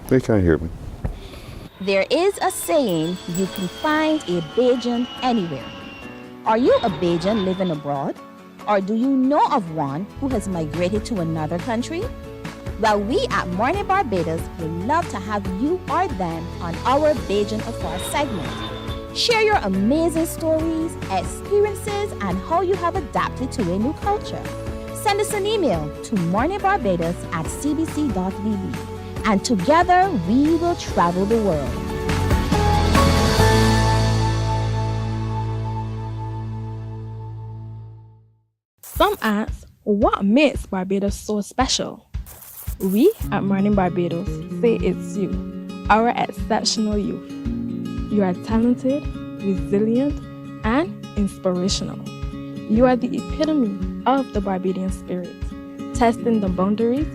They can't hear me. There is a saying, you can find a Bajan anywhere. Are you a Bajan living abroad? Or do you know of one who has migrated to another country? Well, we at Mornin Barbados would love to have you or them on our Bajan Afar segment. Share your amazing stories, experiences, and how you have adapted to a new culture. Send us an email to morninbarbados@cbc.tv, and together we will travel the world. Some ask, what makes Barbados so special? We at Mornin Barbados say it's you, our exceptional youth. You are talented, resilient, and inspirational. You are the epitome of the Barbadian spirit, testing the boundaries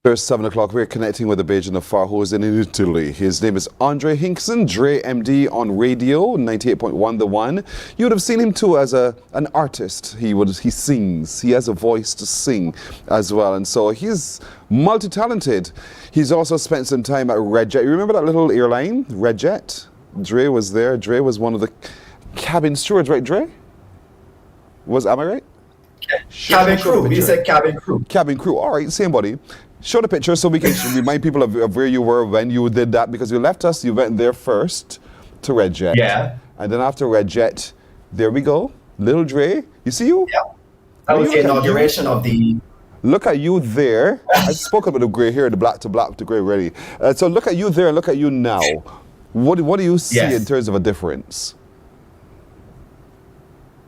It's 7 o'clock. We're connecting with a Bajan Afar who is in Italy. His name is Andre Hinkson, Dre MD on radio, 98.1 The One. You would have seen him too as an artist. He sings. He has a voice to sing as well. And so he's multi-talented. He's also spent some time at Redjet. You remember that little airline, Redjet? Dre was there. Dre was one of the cabin stewards, right, Dre? Am I right? Cabin crew. You said cabin crew. Cabin crew. All right, same buddy. Show the picture so we can remind people of where you were when you did that, because you left us, you went there first to Redjet. Yeah. And then after Redjet, There we go. Little Dre. You see you? Yeah. That was the inauguration of the... Look at you there. I spoke about the grey hair, the black to grey already. So look at you there, look at you now. What do you see in terms of a difference?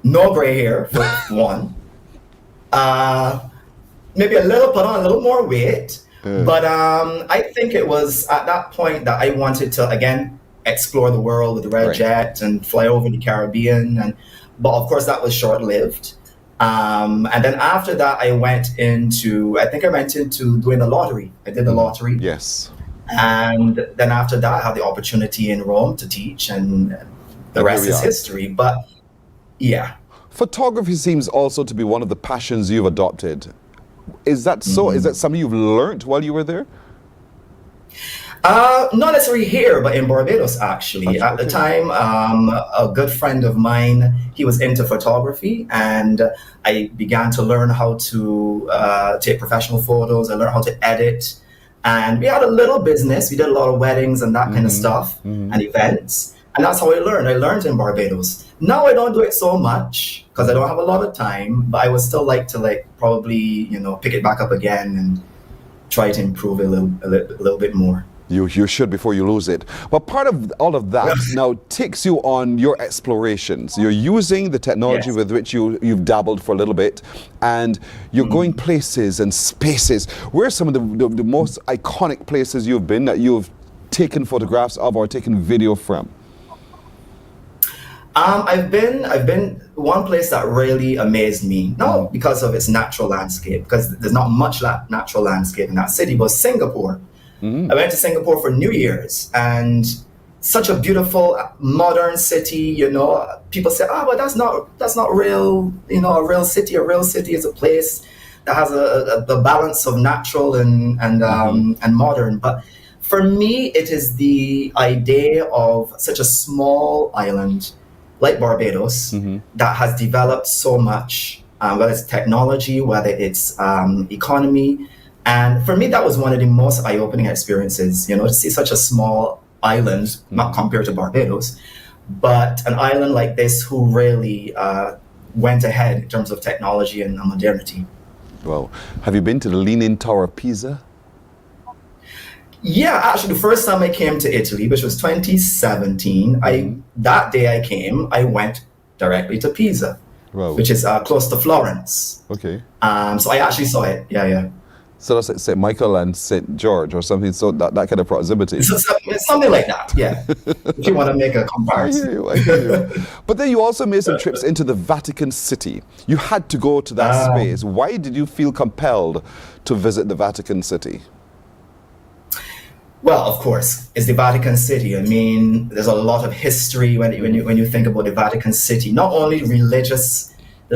No grey hair, for one. Maybe put on a little more weight. But I think it was at that point that I wanted to, again, explore the world with the Red Jet and fly over the Caribbean. But of course, that was short-lived. And then after that, I went into doing the lottery. I did the lottery. Yes. And then after that, I had the opportunity in Rome to teach, and the rest is history. But yeah. Photography seems also to be one of the passions you've adopted. Is that so? Is that something you've learned while you were there? Not necessarily here, but in Barbados, actually. At the time, a good friend of mine, he was into photography, and I began to learn how to take professional photos. I learned how to edit. And we had a little business. We did a lot of weddings and that kind of stuff and events. And that's how I learned. I learned in Barbados. Now I don't do it so much because I don't have a lot of time, but I would still like to probably, pick it back up again and try to improve a little bit more. You should before you lose it. But part of all of that now takes you on your explorations. You're using the technology with which you've dabbled for a little bit, and you're going places and spaces. Where are some of the most iconic places you've been that you've taken photographs of or taken video from? I've been one place that really amazed me, not because of its natural landscape, because there's not much natural landscape in that city, but Singapore. I went to Singapore for New Year's, and such a beautiful modern city. People say, but that's not real. A real city. A real city is a place that has the balance of natural and modern. But for me, it is the idea of such a small island like Barbados that has developed so much, whether it's technology, whether it's economy. And for me, that was one of the most eye-opening experiences, to see such a small island, not compared to Barbados, but an island like this who really went ahead in terms of technology and modernity. Well, have you been to the Leaning Tower of Pisa? Yeah, actually, the first time I came to Italy, which was 2017, that day I came, I went directly to Pisa, which is close to Florence. Okay. So I actually saw it. Yeah. So that's like St. Michael and St. George or something, so that kind of proximity. Something like that, yeah. If you want to make a comparison. I hear you. But then you also made some trips into the Vatican City. You had to go to that space. Why did you feel compelled to visit the Vatican City? Well, of course, it's the Vatican City. I mean, there's a lot of history when you think about the Vatican City. Not only the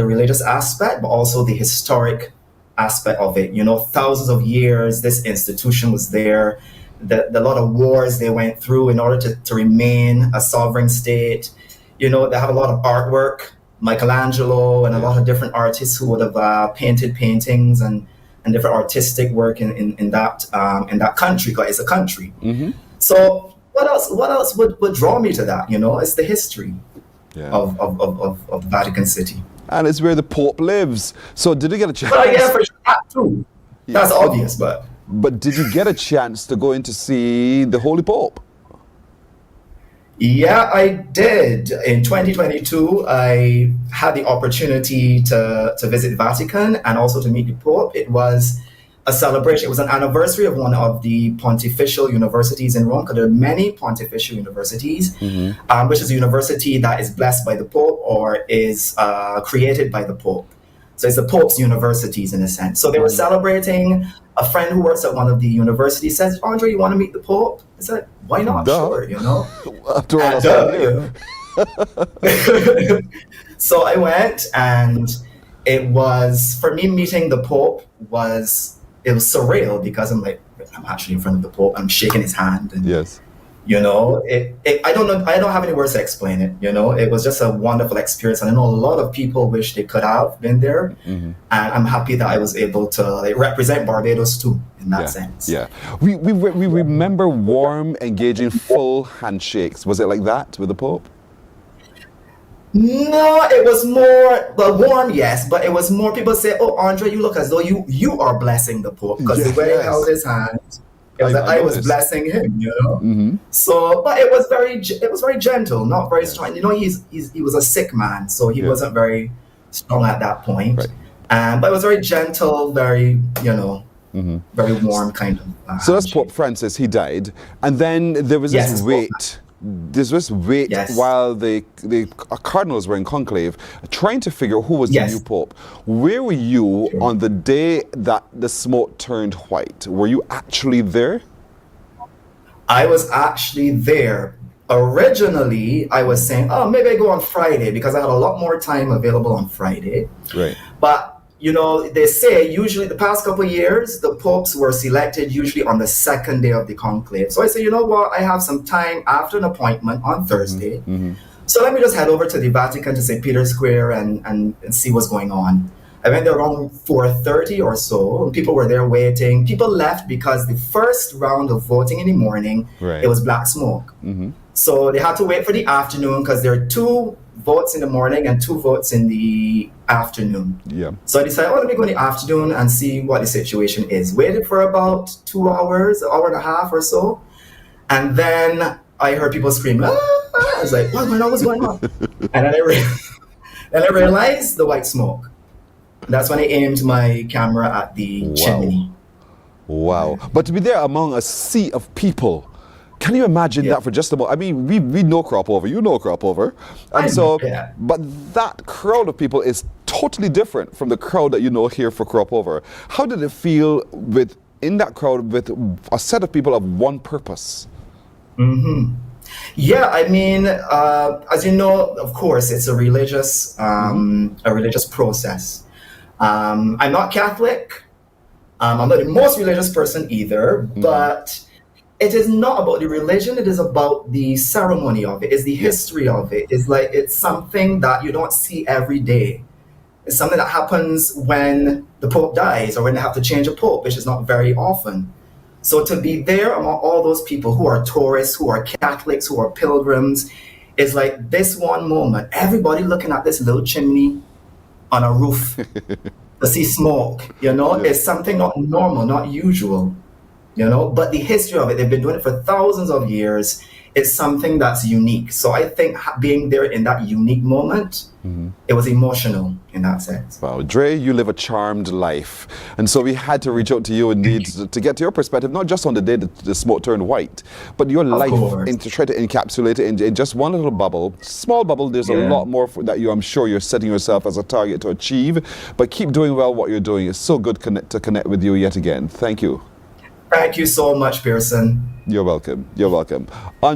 religious aspect, but also the historic aspect of it. Thousands of years this institution was there. The lot of wars they went through in order to remain a sovereign state. They have a lot of artwork. Michelangelo and a lot of different artists who would have painted paintings and different artistic work in that country, because it's a country. So what else would draw me to that? It's the history of the Vatican City. And it's where the Pope lives. So did you get a chance? Well, yeah, for sure, that too. That's obvious, but... But did you get a chance to go in to see the Holy Pope? Yeah, I did. In 2022, I had the opportunity to visit Vatican and also to meet the Pope. It was a celebration. It was an anniversary of one of the pontifical universities in Rome, because there are many pontifical universities, which is a university that is blessed by the Pope or is created by the Pope. So it's the Pope's universities in a sense. So they were celebrating. A friend who works at one of the universities says, "Andre, you want to meet the Pope?" I said, "Why not?" Sure, After all, So I went, and it was, for me, meeting the Pope was surreal, because I'm actually in front of the Pope. I'm shaking his hand. And, yes. I don't know. I don't have any words to explain it. It was just a wonderful experience. And I know a lot of people wish they could have been there. And I'm happy that I was able to represent Barbados too, in that sense. Yeah. We remember warm, engaging, full handshakes. Was it like that with the Pope? No, it was more the warm, yes, but it was more people say, "Oh, Andre, you look as though you are blessing the Pope," because the way he held his hand, it was I was blessing him, you know. Mm-hmm. So, but it was very gentle, not very strong. You know, he was a sick man, so he wasn't very strong at that point. But it was very gentle, very very warm kind of. So that's Pope Francis. He died, and then there was this wait. This was wait while the cardinals were in conclave, trying to figure who was the new pope. Where were you on the day that the smoke turned white? Were you actually there? I was actually there. Originally, I was saying, oh, maybe I go on Friday because I had a lot more time available on Friday. Right. But you know, they say usually the past couple of years, the popes were selected usually on the second day of the conclave. So I said, you know what, I have some time after an appointment on Thursday. Mm-hmm. So let me just head over to the Vatican to St. Peter's Square and see what's going on. I went there around 4:30 or so, and people were there waiting. People left because the first round of voting in the morning, it was black smoke. Mm-hmm. So they had to wait for the afternoon because there are 2 votes in the morning and 2 votes in the afternoon. Yeah. So I decided, let me go in the afternoon and see what the situation is. Waited for about 2 hours, an hour and a half or so. And then I heard people scream, ah! I was like, what's going on? And then I realized the white smoke. That's when I aimed my camera at the chimney. Wow. But to be there among a sea of people, can you imagine that for just a moment? I mean, we know crop over, you know crop over. And but that crowd of people is totally different from the crowd that you know here for crop over. How did it feel in that crowd with a set of people of one purpose? Mm-hmm. Yeah, I mean, as you know, of course, it's a religious process. I'm not Catholic. I'm not the most religious person either, but it is not about the religion, it is about the ceremony of it, it's the history of it. It's something that you don't see every day. It's something that happens when the Pope dies or when they have to change a Pope, which is not very often. So to be there among all those people who are tourists, who are Catholics, who are pilgrims, is like this one moment, everybody looking at this little chimney on a roof to see smoke, it's something not normal, not usual. But the history of it, they've been doing it for thousands of years. It's something that's unique. So I think being there in that unique moment, it was emotional in that sense. Wow, Dre, you live a charmed life. And so we had to reach out to you indeed to get your perspective, not just on the day that the smoke turned white, but your life, and to try to encapsulate it in just one little bubble, small bubble. There's a lot more that I'm sure you're setting yourself as a target to achieve. But keep doing well what you're doing. It's so good to connect with you yet again. Thank you. Thank you so much, Pearson. You're welcome. You're welcome.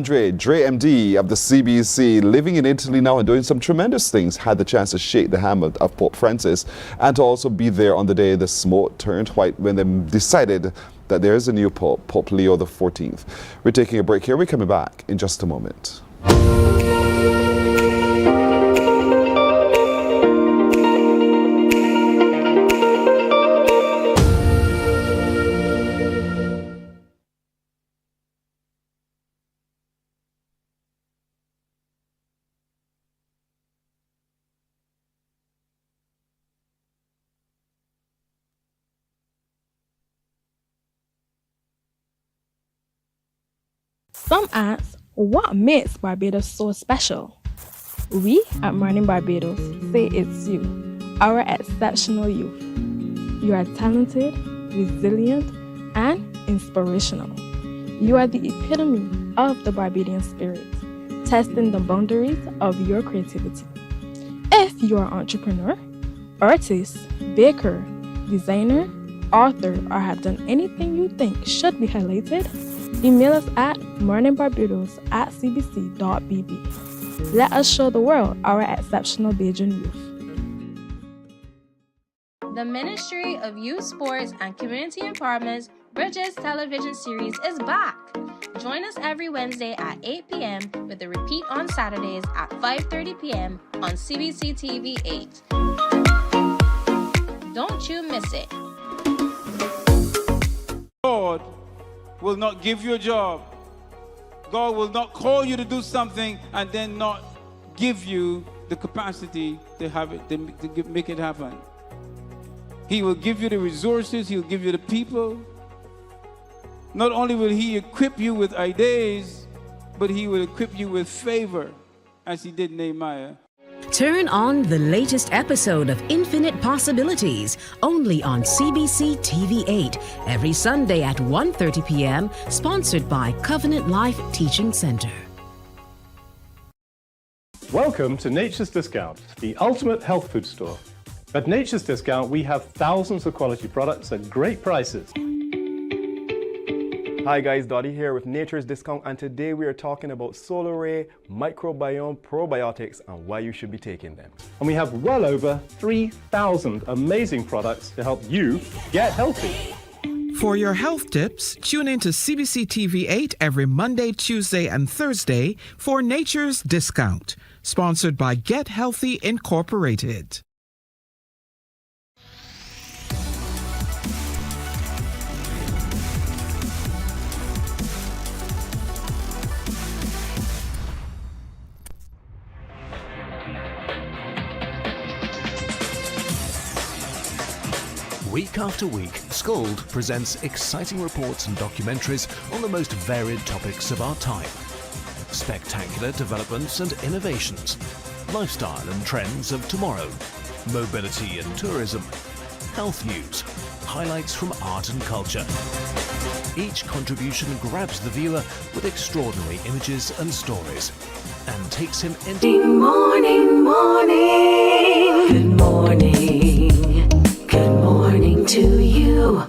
Dre MD of the CBC, living in Italy now and doing some tremendous things, had the chance to shake the hand of Pope Francis and to also be there on the day the smoke turned white when they decided that there is a new Pope, Pope Leo XIV. We're taking a break here. We're coming back in just a moment. Some ask, what makes Barbados so special? We at Mornin Barbados say it's you, our exceptional youth. You are talented, resilient, and inspirational. You are the epitome of the Barbadian spirit, testing the boundaries of your creativity. If you are an entrepreneur, artist, baker, designer, author, or have done anything you think should be highlighted, email us at morninbarbados@cbc.bb. Let us show the world our exceptional Bajan youth. The Ministry of Youth, Sports and Community Empowerment's Bridges television series is back. Join us every Wednesday at 8 p.m. with a repeat on Saturdays at 5:30 p.m. on CBC TV 8. Don't you miss it. God will not give you a job. God will not call you to do something and then not give you the capacity to have it, to make it happen. He will give you the resources, he'll give you the people. Not only will he equip you with ideas, but he will equip you with favor, as he did Nehemiah. Turn on the latest episode of Infinite Possibilities, only on CBC TV8, every Sunday at 1:30 p.m., sponsored by Covenant Life Teaching Center. Welcome to Nature's Discount, the ultimate health food store. At Nature's Discount, we have thousands of quality products at great prices. Hi guys, Dottie here with Nature's Discount, and today we are talking about Solar Ray Microbiome Probiotics and why you should be taking them. And we have well over 3,000 amazing products to help you get healthy. For your health tips, tune in to CBC TV8 every Monday, Tuesday, and Thursday for Nature's Discount, sponsored by Get Healthy Incorporated. Week after week, Scold presents exciting reports and documentaries on the most varied topics of our time. Spectacular developments and innovations, lifestyle and trends of tomorrow, mobility and tourism, health news, highlights from art and culture. Each contribution grabs the viewer with extraordinary images and stories and takes him into... Morning, morning. Good morning. Good morning to you.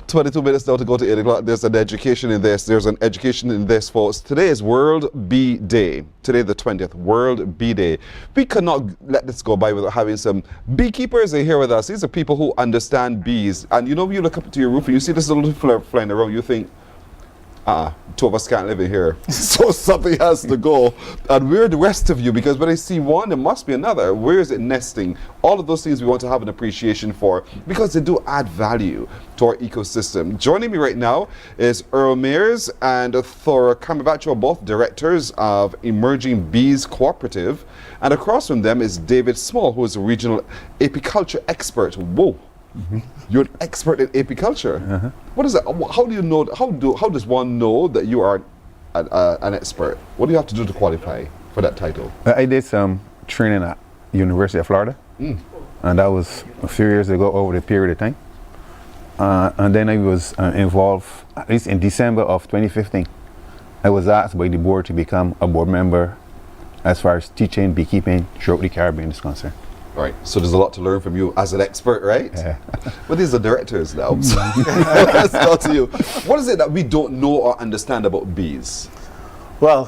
22 minutes now to go to 8 o'clock. There's an education in this. There's an education in this, folks. Today is World Bee Day. Today, the 20th, World Bee Day. We cannot let this go by without having some beekeepers here with us. These are people who understand bees. And you know, when you look up to your roof and you see this little flare flying around, you think, two of us can't live in here. So something has to go. And where are the rest of you? Because when I see one, there must be another. Where is it nesting? All of those things we want to have an appreciation for because they do add value to our ecosystem. Joining me right now is Earl Mears and Thora Kamabacho, both directors of Emerging Bees Cooperative. And across from them is David Small, who is a regional apiculture expert. Whoa. Mm-hmm. You're an expert in apiculture. Uh-huh. What is that? How do you know? How does one know that you are an expert? What do you have to do to qualify for that title? I did some training at University of Florida, and that was a few years ago over the period of time. And then I was involved, at least in December of 2015. I was asked by the board to become a board member as far as teaching beekeeping throughout the Caribbean is concerned. Right, so there's a lot to learn from you as an expert, right? Yeah. But these are directors now. So let's talk to you. What is it that we don't know or understand about bees? Well,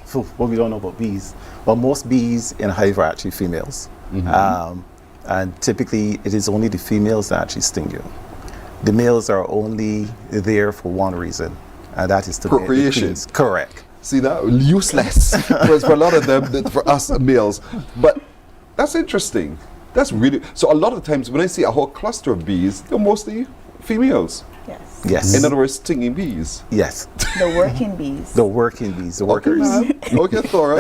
so what we don't know about bees, well, most bees in a hive are actually females. Mm-hmm. And typically it is only the females that actually sting you. The males are only there for one reason, and that is to procreation. Correct. See that? Useless for a lot of them, for us males. But that's interesting. That's really, so a lot of times when I see a whole cluster of bees, they're mostly females. Yes. Yes. In other words, stinging bees. Yes. The working bees. The working bees, the workers. Okay, Thora,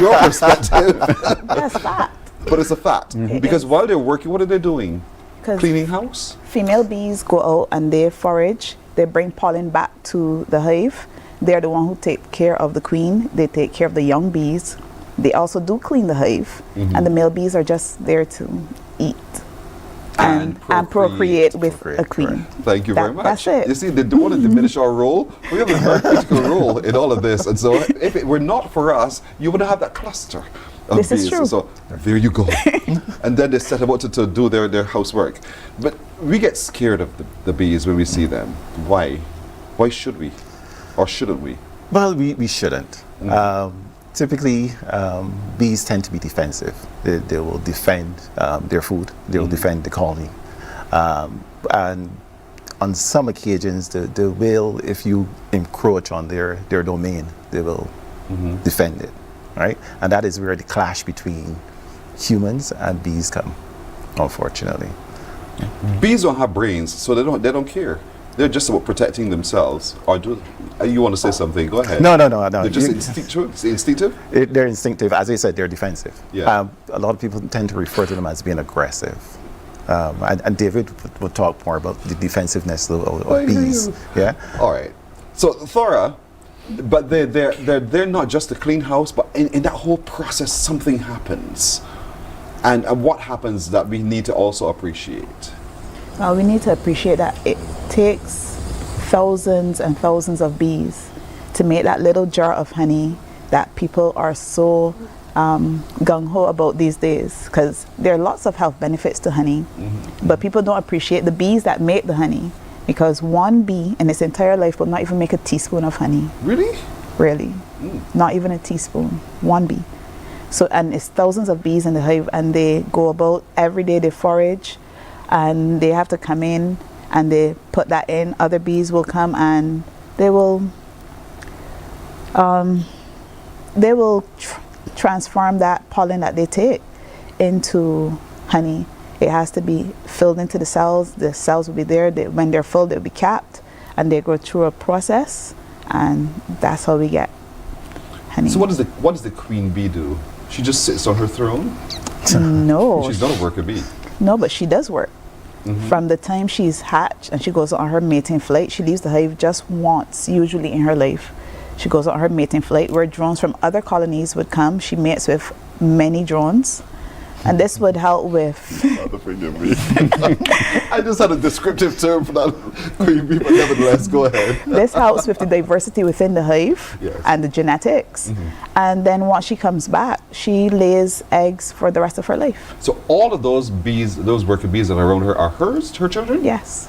your perspective. That's fact. But it's a fact. Mm-hmm. Because while they're working, what are they doing? Cleaning house? Female bees go out and they forage. They bring pollen back to the hive. They're the one who take care of the queen. They take care of the young bees. They also do clean the hive, and the male bees are just there to eat and procreate with a queen. Correct. Thank you very much. That's it. You see, they don't want to diminish our role. We have a very critical role in all of this. And so if it were not for us, you wouldn't have that cluster of bees. Is true. So there you go. And then they set about to do their housework. But we get scared of the bees when we see them. Why? Why should we? Or shouldn't we? Well, we shouldn't. Typically, bees tend to be defensive. They will defend their food. They will defend the colony. And on some occasions, they will, if you encroach on their domain, they will defend it, right? And that is where the clash between humans and bees come, unfortunately. Bees don't have brains, so they don't care. they're just about protecting themselves, or do you want to say something? Go ahead. No. They're just instinctive? They're instinctive. As I said, they're defensive. Yeah. A lot of people tend to refer to them as being aggressive. And David will talk more about the defensiveness of bees. Yeah. All right. So Thora, but they're not just a clean house, but in that whole process, something happens. And what happens that we need to also appreciate? Well, we need to appreciate that it takes thousands and thousands of bees to make that little jar of honey that people are so gung-ho about these days, because there are lots of health benefits to honey, but people don't appreciate the bees that make the honey, because one bee in its entire life will not even make a teaspoon of honey. Really? Really. Not even a teaspoon. One bee. So, and it's thousands of bees in the hive, and they go about every day, they forage, and they have to come in and they put that in. Other bees will come and they will transform that pollen that they take into honey. It has to be filled into the cells will be there. When they're filled, they'll be capped, and they go through a process, and that's how we get honey. So what does the queen bee do? She just sits on her throne? No. She's not a worker bee. No, but she does work. From the time she's hatched and she goes on her mating flight, she leaves the hive just once, usually in her life. She goes on her mating flight where drones from other colonies would come. She mates with many drones. And this would help with... I just had a descriptive term for that queen bee, but nevertheless, go ahead. This helps with the diversity within the hive and the genetics. And then once she comes back, she lays eggs for the rest of her life. So all of those bees, those worker bees that are around her, are hers, her children? Yes.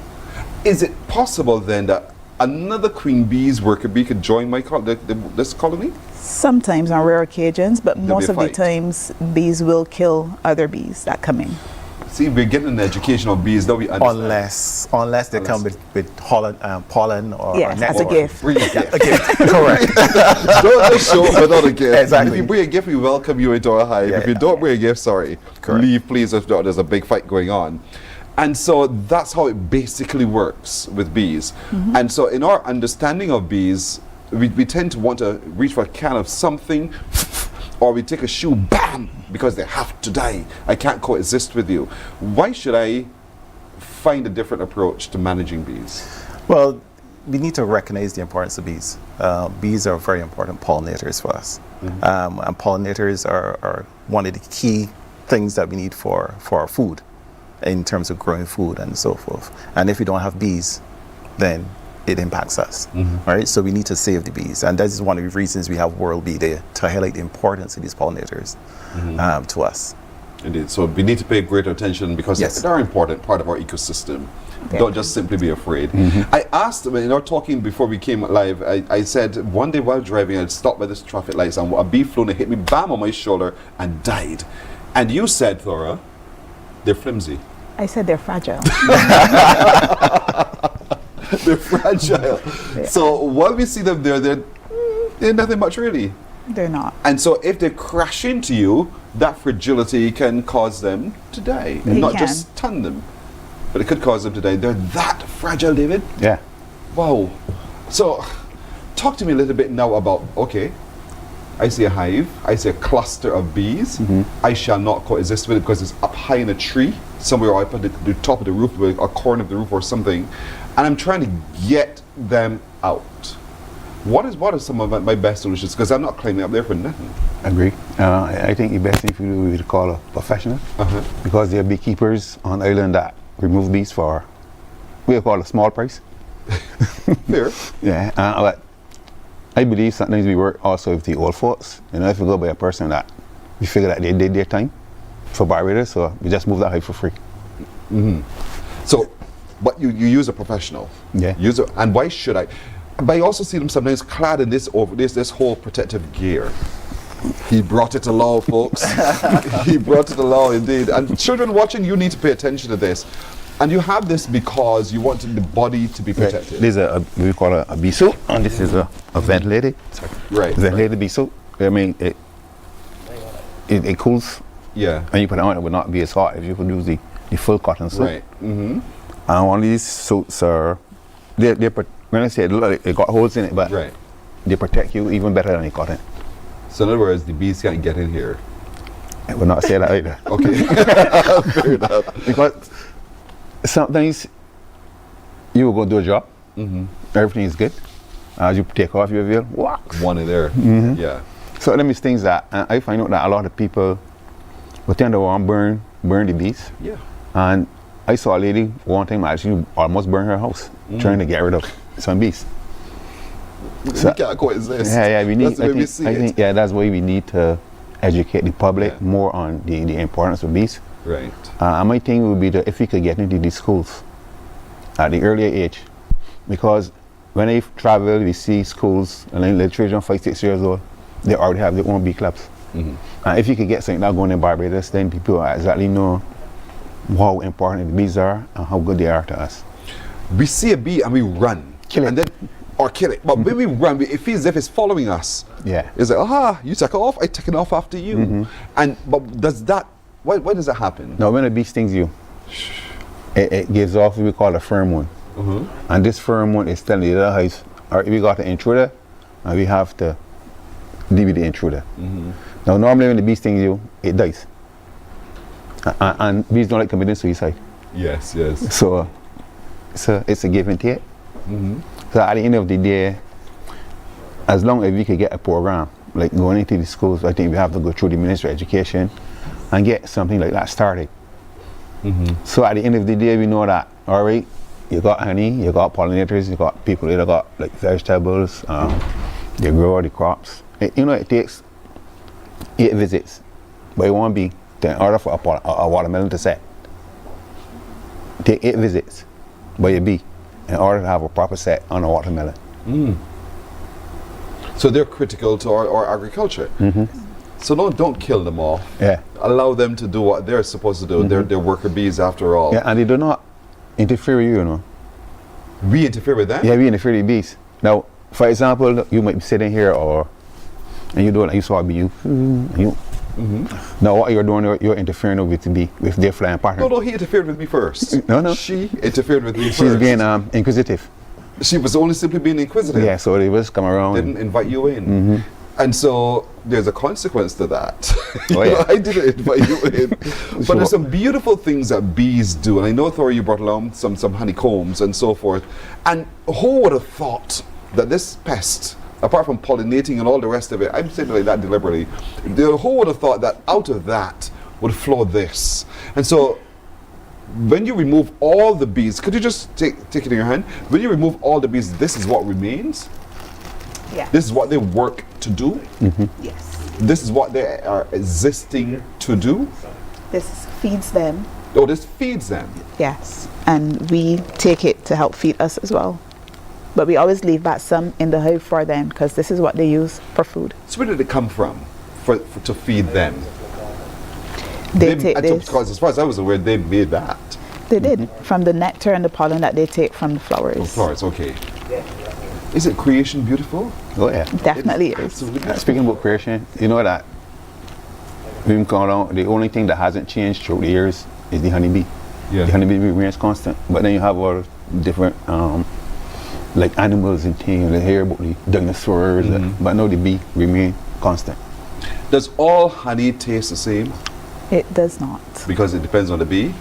Is it possible then that another queen bee's worker bee could join this colony? Sometimes on rare occasions, but There'll most be a of the fight. times bees will kill other bees that come in. See, we're getting an education of bees, don't we understand? Unless they come with pollen or Yes, nectar. as a gift. Bring a gift. Correct. Don't just show up without a gift. Exactly. If you bring a gift, we welcome you into our hive. If you don't bring a gift, sorry. Correct. Leave, please, if not, there's a big fight going on. And so that's how it basically works with bees. And so in our understanding of bees, we tend to want to reach for a can of something, or we take a shoe, bam, because they have to die. I can't coexist with you. Why should I find a different approach to managing bees? Well, we need to recognize the importance of bees. Bees are very important pollinators for us. And pollinators are one of the key things that we need for our food, in terms of growing food and so forth. And if we don't have bees, then it impacts us. Right? So we need to save the bees. And that is one of the reasons we have World Bee Day, to highlight the importance of these pollinators to us. Indeed. So we need to pay greater attention, because they're an important part of our ecosystem. Don't just simply be afraid. I asked, in our talking before we came live, I said one day while driving, I'd stopped by this traffic lights and a bee flew and it hit me bam on my shoulder and died. And you said, Thora, they're flimsy. I said they're fragile. They're fragile. So while we see them there, they're nothing much really. They're not. And so if they crash into you, that fragility can cause them to die. And not just stun them, but it could cause them to die. They're that fragile, David? Yeah. Wow. So talk to me a little bit now about, okay, I see a hive, I see a cluster of bees. I shall not coexist with it because it's up high in a tree, somewhere up at the top of the roof, a corner of the roof or something, and I'm trying to get them out. What are some of my best solutions? Because I'm not climbing up there for nothing. Agree. I think the best thing for you is to call a professional, because there are beekeepers on island that remove bees for, we'll call a small price. Fair. Yeah. But I believe sometimes we work also with the old folks. You know, if we go by a person that we figure that they did their time for Barbados, so we just move that hive for free. So, but you use a professional. Yeah. And why should I? But I also see them sometimes clad in this whole protective gear. He brought it along, folks. He brought it along, indeed. And children watching, you need to pay attention to this. And you have this because you want the body to be protected. This is we call a bee suit, and this is a ventilated. Ventilated bee suit. I mean, it cools. Yeah. And you put it on, it would not be as hot if you could use the full cotton suit. Right. And one of these suits are when I say it got holes in it, but they protect you even better than the cotton. So in other words, the bees can't get in here. I would not say that either. Okay. Fair enough. Because sometimes you will go do a job, everything is good. As you take off your veil, wax. One in there. Yeah. So them is things that I find out that a lot of people will tend to want burn the bees. Yeah. And I saw a lady one time actually almost burn her house trying to get rid of some bees. So, we can't coexist. Yeah, we need. That's the way we see I it. think that's why we need to educate the public more on the importance of bees. Right. My thing would be that if we could get into these schools at the earlier age, because when I travel, we see schools and then the children 5-6 years old, they already have their own bee clubs. If you could get something like going in Barbados, then people exactly know how important the bees are and how good they are to us. We see a bee and we run. Kill it. And then, or kill it. But when we run, it feels as if it's following us. Yeah. It's like, you take off, I take it off after you. But does that, why does that happen? Now, when a bee stings you, it gives off what we call a pheromone. And this pheromone is telling the other hives, or if we got an intruder, and we have to deal with the intruder. Now, normally when the bee stings you, it dies. And bees don't like committing suicide. Yes. So it's a give and take. So at the end of the day, as long as we could get a program, like going into the schools, I think we have to go through the Ministry of Education and get something like that started. So at the end of the day, we know that, all right, you got honey, you got pollinators, you got people that got like vegetables, they grow the crops. It takes 8 visits by one bee in order for a watermelon to set. Take 8 visits by a bee in order to have a proper set on a watermelon. So they're critical to our agriculture. So don't kill them off. Yeah. Allow them to do what they're supposed to do. They're worker bees after all. Yeah, and they do not interfere with you, We interfere with them? Yeah, we interfere with bees. Now, for example, you might be sitting here and you saw a bee, now what you're doing, you're interfering with the bee, with their flying partner. No, he interfered with me first. No. She interfered with me first. She's being inquisitive. She was only simply being inquisitive. Yeah, so they just come around. Didn't invite you in. And so there's a consequence to that. I didn't invite you in. But there's some beautiful things that bees do. And I know, Thor, you brought along some honeycombs and so forth. And who would have thought that this pest, apart from pollinating and all the rest of it, I'm saying it like that deliberately, who would have thought that out of that would flow this? And so when you remove all the bees, could you just take it in your hand? When you remove all the bees, this is what remains? Yeah. This is what they work to do? Yes. This is what they are existing to do? This feeds them. Oh, this feeds them? Yes. And we take it to help feed us as well. But we always leave back some in the hive for them because this is what they use for food. So where did it come from to feed them? They take this. Because as far as I was aware, they made that. They did. From the nectar and the pollen that they take from the flowers. Oh, flowers, okay. Is it creation beautiful? Oh yeah. Definitely is. Absolutely. Speaking about creation, you know that we've gone on, the only thing that hasn't changed through the years is the honeybee. Yeah. The honeybee remains constant. But then you have all different like animals and things, you hear about the dinosaurs, but no, the bee remain constant. Does all honey taste the same? It does not. Because it depends on the bee?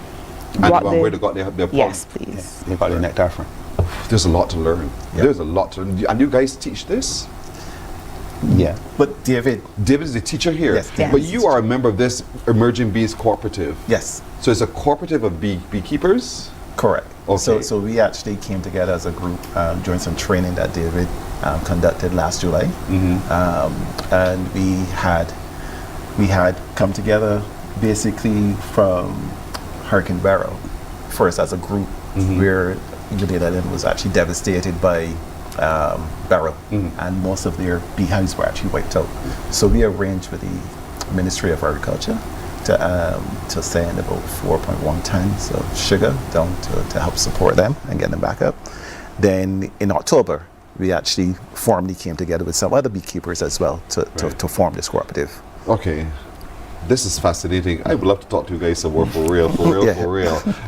And where they got their pollen? Yes, please. They got their nectar from. There's a lot to learn. Yeah. There's a lot to learn. And you guys teach this? Yeah. But David is the teacher here. Yes. But you are a member of this Emerging Bees Cooperative. Yes. So it's a cooperative of beekeepers? Correct. Okay. So we actually came together as a group during some training that David conducted last July. And we had come together basically from Hurricane Beryl, first as a group, where United Island was actually devastated by Beryl, and most of their beehives were actually wiped out. So we arranged with the Ministry of Agriculture to send about 4.1 tons of sugar down to help support them and get them back up. Then in October, we actually formally came together with some other beekeepers as well to form this cooperative. Okay. This is fascinating. I would love to talk to you guys some more for real.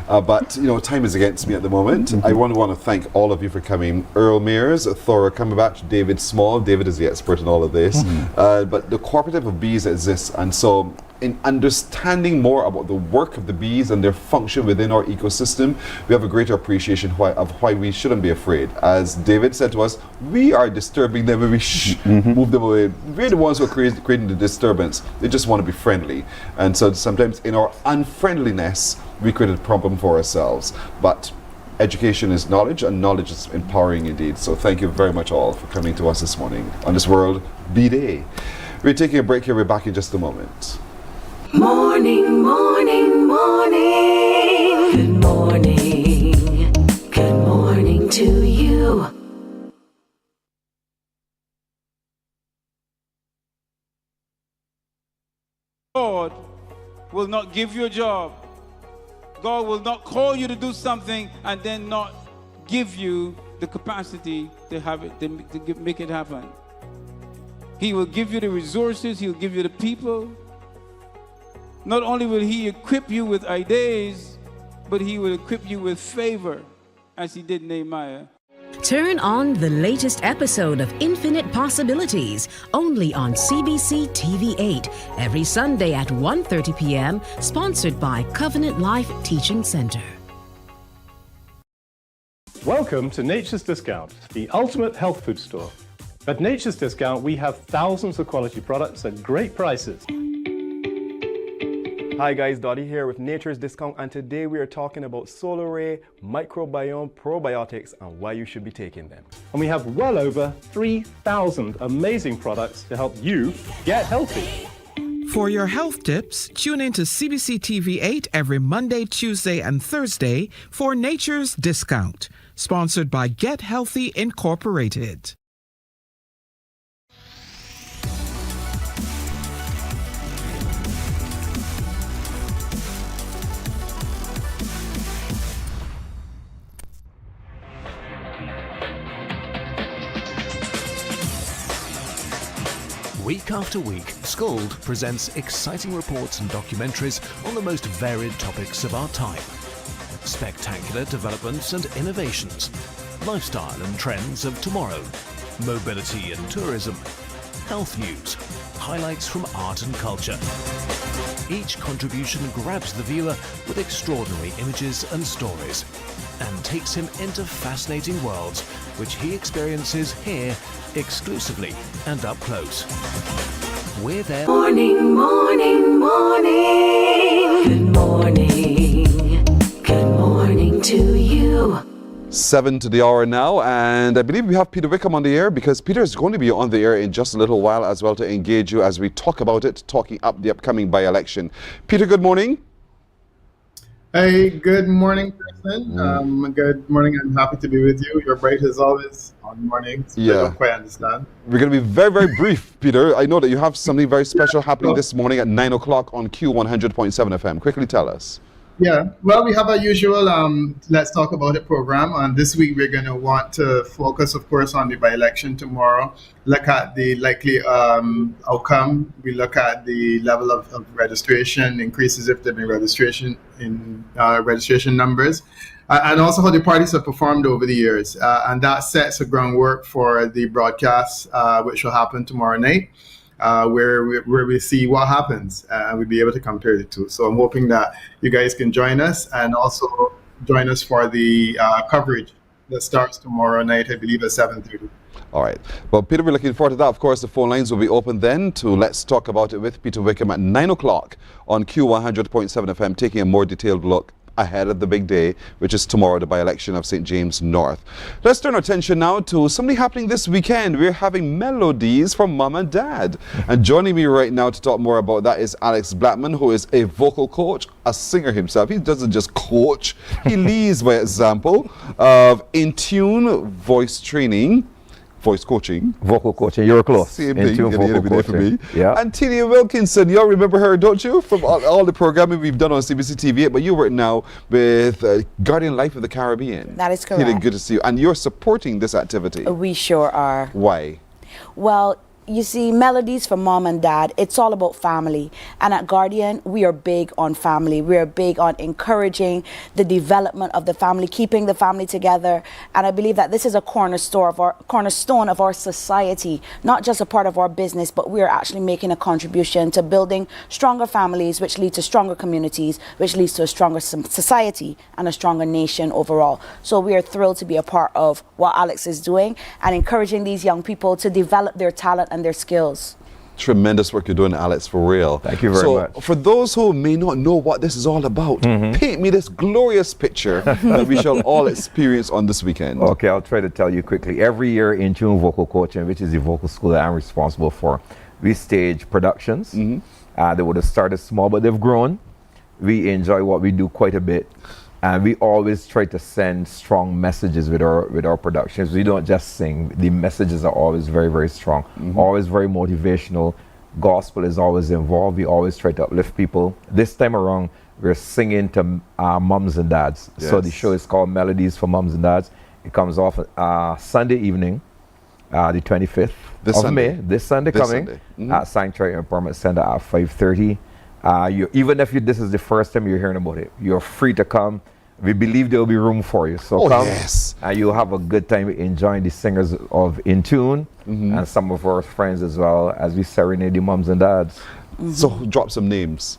But, you know, time is against me at the moment. I want to thank all of you for coming. Earl Mears, Thora Cumberbatch, David Small. David is the expert in all of this. But the cooperative of bees exists, and so in understanding more about the work of the bees and their function within our ecosystem, we have a greater appreciation of why we shouldn't be afraid. As David said to us, we are disturbing them and we move them away. We're the ones who are creating the disturbance. They just want to be friendly. And so sometimes in our unfriendliness, we create a problem for ourselves. But education is knowledge, and knowledge is empowering indeed. So thank you very much all for coming to us this morning on this World Bee Day. We're taking a break here. We're back in just a moment. Morning, morning, morning. Good morning. Good morning to you. God will not give you a job. God will not call you to do something and then not give you the capacity to have it, to make it happen. He will give you the resources. He'll give you the people. Not only will he equip you with ideas, but he will equip you with favor, as he did Nehemiah. Turn on the latest episode of Infinite Possibilities, only on CBC TV8, every Sunday at 1:30 p.m., sponsored by Covenant Life Teaching Center. Welcome to Nature's Discount, the ultimate health food store. At Nature's Discount, we have thousands of quality products at great prices. Hi guys, Dottie here with Nature's Discount, and today we are talking about Solar Ray microbiome probiotics and why you should be taking them. And we have well over 3,000 amazing products to help you get healthy. For your health tips, tune in to CBC TV8 every Monday, Tuesday, and Thursday for Nature's Discount, sponsored by Get Healthy Incorporated. Week after week, Scold presents exciting reports and documentaries on the most varied topics of our time. Spectacular developments and innovations, lifestyle and trends of tomorrow, mobility and tourism, health news, highlights from art and culture. Each contribution grabs the viewer with extraordinary images and stories and takes him into fascinating worlds which he experiences here exclusively and up close. We're there. Morning, morning, morning. Good morning. Good morning to you. 7 to the hour now, and I believe we have Peter Wickham on the air, because Peter is going to be on the air in just a little while as well to engage you as we talk about it, talking up the upcoming by-election. Peter, good morning. Hey, good morning, Kristen. Good morning. I'm happy to be with you. You're bright as always on mornings. I don't quite understand. We're going to be very, very brief, Peter. I know that you have something very special happening this morning at 9 o'clock on Q100.7 FM. Quickly tell us. Yeah, well, we have our usual Let's Talk About It program, and this week we're going to want to focus, of course, on the by-election tomorrow, look at the likely outcome, we look at the level of registration, increases if there have been registration in registration numbers, and also how the parties have performed over the years, and that sets a groundwork for the broadcast, which will happen tomorrow night. Where we see what happens and we'll be able to compare the two. So I'm hoping that you guys can join us and also join us for the coverage that starts tomorrow night, I believe at 7:30. All right. Well, Peter, we're looking forward to that. Of course, the phone lines will be open then to Let's Talk About It with Peter Wickham at 9 o'clock on Q100.7 FM, taking a more detailed look ahead of the big day, which is tomorrow, the by-election of St. James North. Let's turn our attention now to something happening this weekend. We're having melodies from Mom and Dad. And joining me right now to talk more about that is Alex Blackman, who is a vocal coach, a singer himself. He doesn't just coach, he leads by example of In Tune voice training, voice coaching. Vocal coaching, you're close. Same thing, vocal coaching. For me. Yeah. And Tina Wilkinson, you all remember her, don't you? From all the programming we've done on CBC TV8, but you work now with Guardian Life of the Caribbean. That is correct. Tina, good to see you. And you're supporting this activity. We sure are. Why? Well, you see, Melodies for Mom and Dad, it's all about family. And at Guardian, we are big on family. We are big on encouraging the development of the family, keeping the family together. And I believe that this is a cornerstone of our society, not just a part of our business, but we are actually making a contribution to building stronger families, which lead to stronger communities, which leads to a stronger society and a stronger nation overall. So we are thrilled to be a part of what Alex is doing and encouraging these young people to develop their talent and their skills. Tremendous work you're doing, Alex, for real. Thank you very much. For those who may not know what this is all about, paint me this glorious picture that we shall all experience on this weekend. Okay, I'll try to tell you quickly. Every year in Tune Vocal Coaching, which is the vocal school that I'm responsible for, we stage productions. They would have started small, but they've grown. We enjoy what we do quite a bit. And we always try to send strong messages with our productions. We don't just sing. The messages are always very, very strong, always very motivational. Gospel is always involved. We always try to uplift people. This time around, we're singing to moms and dads. Yes. So the show is called Melodies for Moms and Dads. It comes off Sunday evening, the 25th of May. This Sunday coming at Sanctuary Empowerment Center at 5:30. Even if this is the first time you're hearing about it, you're free to come. We believe there will be room for you. So come and you'll have a good time enjoying the singers of In Tune and some of our friends as well as we serenade the moms and dads. So drop some names.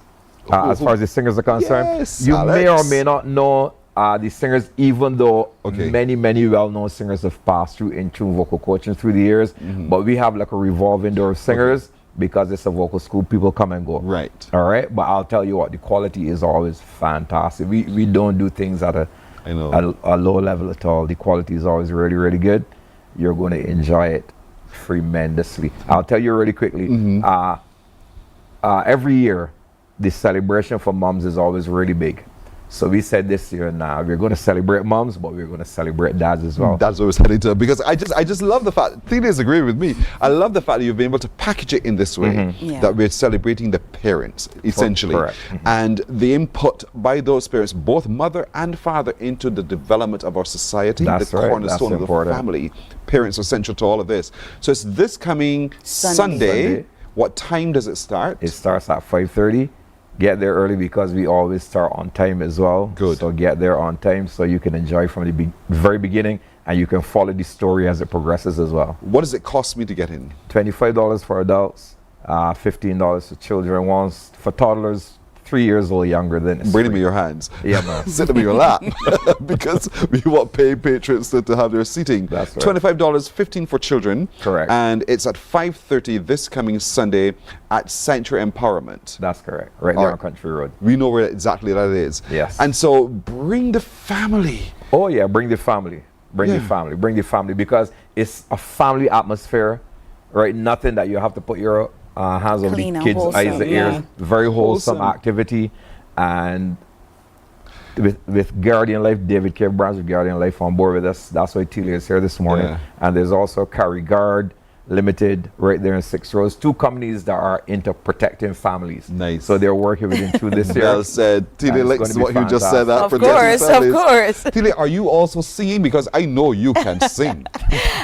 As far as the singers are concerned, Yes, you Alex. may or may not know the singers, even though many, many well-known singers have passed through In Tune Vocal Coaching through the years. But we have like a revolving door of singers. Because it's a vocal school, people come and go. Right. All right. But I'll tell you what, the quality is always fantastic. We don't do things at a low level at all. The quality is always really, really good. You're going to enjoy it tremendously. I'll tell you really quickly. Every year, the celebration for moms is always really big. So we said this year, we're going to celebrate moms, but we're going to celebrate dads as well. That's what we're heading to, because I just love the fact, Thelia's agreeing with me. I love the fact that you've been able to package it in this way, that we're celebrating the parents, essentially. Correct. And the input by those parents, both mother and father, into the development of our society, That's the right. cornerstone That's of the important. family. Parents are central to all of this. So it's this coming Sunday. What time does it start? It starts at 5:30. Get there early because we always start on time as well. Good. So get there on time so you can enjoy from the very beginning and you can follow the story as it progresses as well. What does it cost me to get in? $25 for adults, $15 for children, once for toddlers 3 years old younger than. Bring them in your hands. Yeah, man. Sit them in your lap. Because we want paying patrons to have their seating. That's right. $25, $15 for children. Correct. And it's at 5:30 this coming Sunday at Sanctuary Empowerment. That's correct. Right there on Country Road. We know where exactly that is. Yes. And so bring the family. Oh yeah, bring the family. Bring the family. Bring the family because it's a family atmosphere, right? Nothing that you have to put your hands over Clean the and kids' wholesome, eyes, the ears. Very wholesome activity. And with Guardian Life, David K. Branch with Guardian Life on board with us. That's why Telia is here this morning. Yeah. And there's also Carry Guard Limited right there in 6 Roads. Two companies that are into protecting families. Nice. So they're working within two this year. Well said. Telia likes what you just said. That Of course. Telia, are you also singing? Because I know you can sing.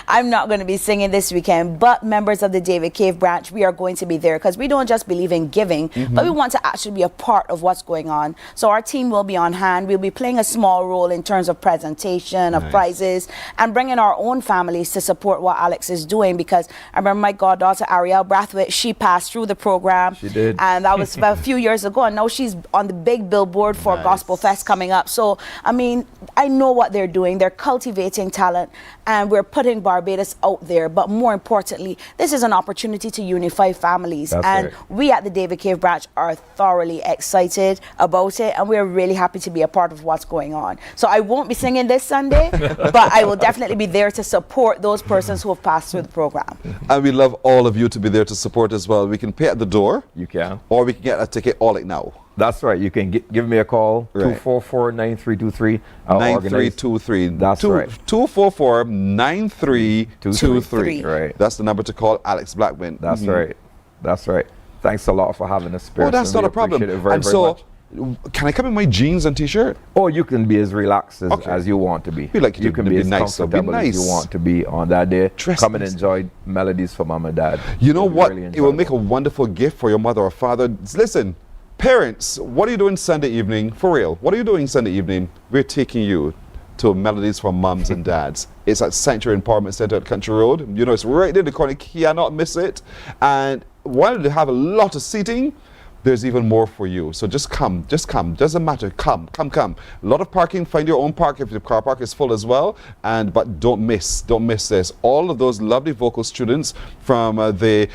I'm not going to be singing this weekend, but members of the David Cave branch, we are going to be there because we don't just believe in giving, but we want to actually be a part of what's going on. So our team will be on hand. We'll be playing a small role in terms of presentation, of prizes, and bringing our own families to support what Alex is doing, because I remember my goddaughter Ariel Brathwaite, she passed through the program. She did. And that was about a few years ago, and now she's on the big billboard for Gospel Fest coming up. So, I mean, I know what they're doing. They're cultivating talent, and we're putting Barbados out there. But more importantly, this is an opportunity to unify families. That's and right. we at the David Cave branch are thoroughly excited about it, and we're really happy to be a part of what's going on. So I won't be singing this Sunday, but I will definitely be there to support those persons who have passed through the program. And we'd love all of you to be there to support as well. We can pay at the door. You can. Or we can get a ticket all it now. That's right. You can give me a call, Right. 244-9323. 9323. That's right. 244-9323. Right. That's the number to call Alex Blackman. That's right. That's right. Thanks a lot for having us, Spirit. Oh, that's not a problem. Appreciate it very, And very so much. Can I come in my jeans and t-shirt? Or you can be as relaxed as you want to be. Be like you can be as nice, so comfortable be nice. as you want to be on that day. Come and nice. enjoy melodies for mom and dad. You know what? Really It will make a wonderful gift for your mother or father. Listen, parents, what are you doing Sunday evening? For real, what are you doing Sunday evening? We're taking you to Melodies for Moms and Dads. It's at Sanctuary Empowerment Center at Country Road. You know, it's right there in the corner. You cannot miss it. And while they have a lot of seating, there's even more for you. So just come. Doesn't matter. Come. A lot of parking. Find your own park if the car park is full as well. But don't miss this. All of those lovely vocal students from the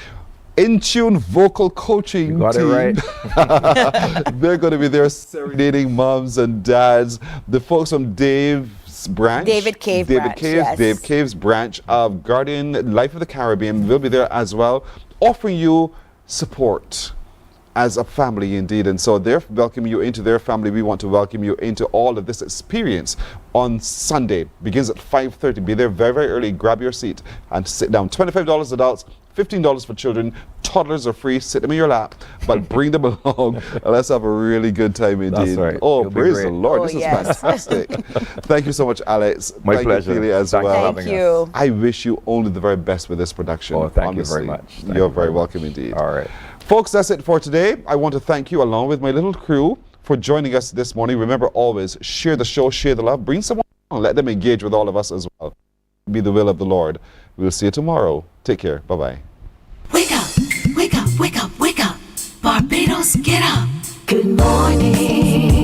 In Tune vocal coaching got team. It right. They're going to be there serenading moms and dads. The folks from Dave's branch. David Cave's branch of Guardian Life of the Caribbean will be there as well, offering you support as a family indeed. And so they're welcoming you into their family. We want to welcome you into all of this experience on Sunday. Begins at 5:30. Be there very, very early. Grab your seat and sit down. $25 adults, $15 for children. Toddlers are free. Sit them in your lap, but bring them along. And let's have a really good time indeed. That's right. Oh, It'll praise the Lord. This is fantastic. Thank you so much, Alex. My Thank pleasure. You, Keely, as Thanks well. for having us. I wish you only the very best with this production. Oh, thank you honestly. very much. You're very welcome indeed. All right. Folks, that's it for today. I want to thank you, along with my little crew, for joining us this morning. Remember, always share the show, share the love, bring someone along, let them engage with all of us as well. Be the will of the Lord. We'll see you tomorrow. Take care. Bye-bye. Wake up, wake up, wake up, wake up. Barbados, get up. Good morning.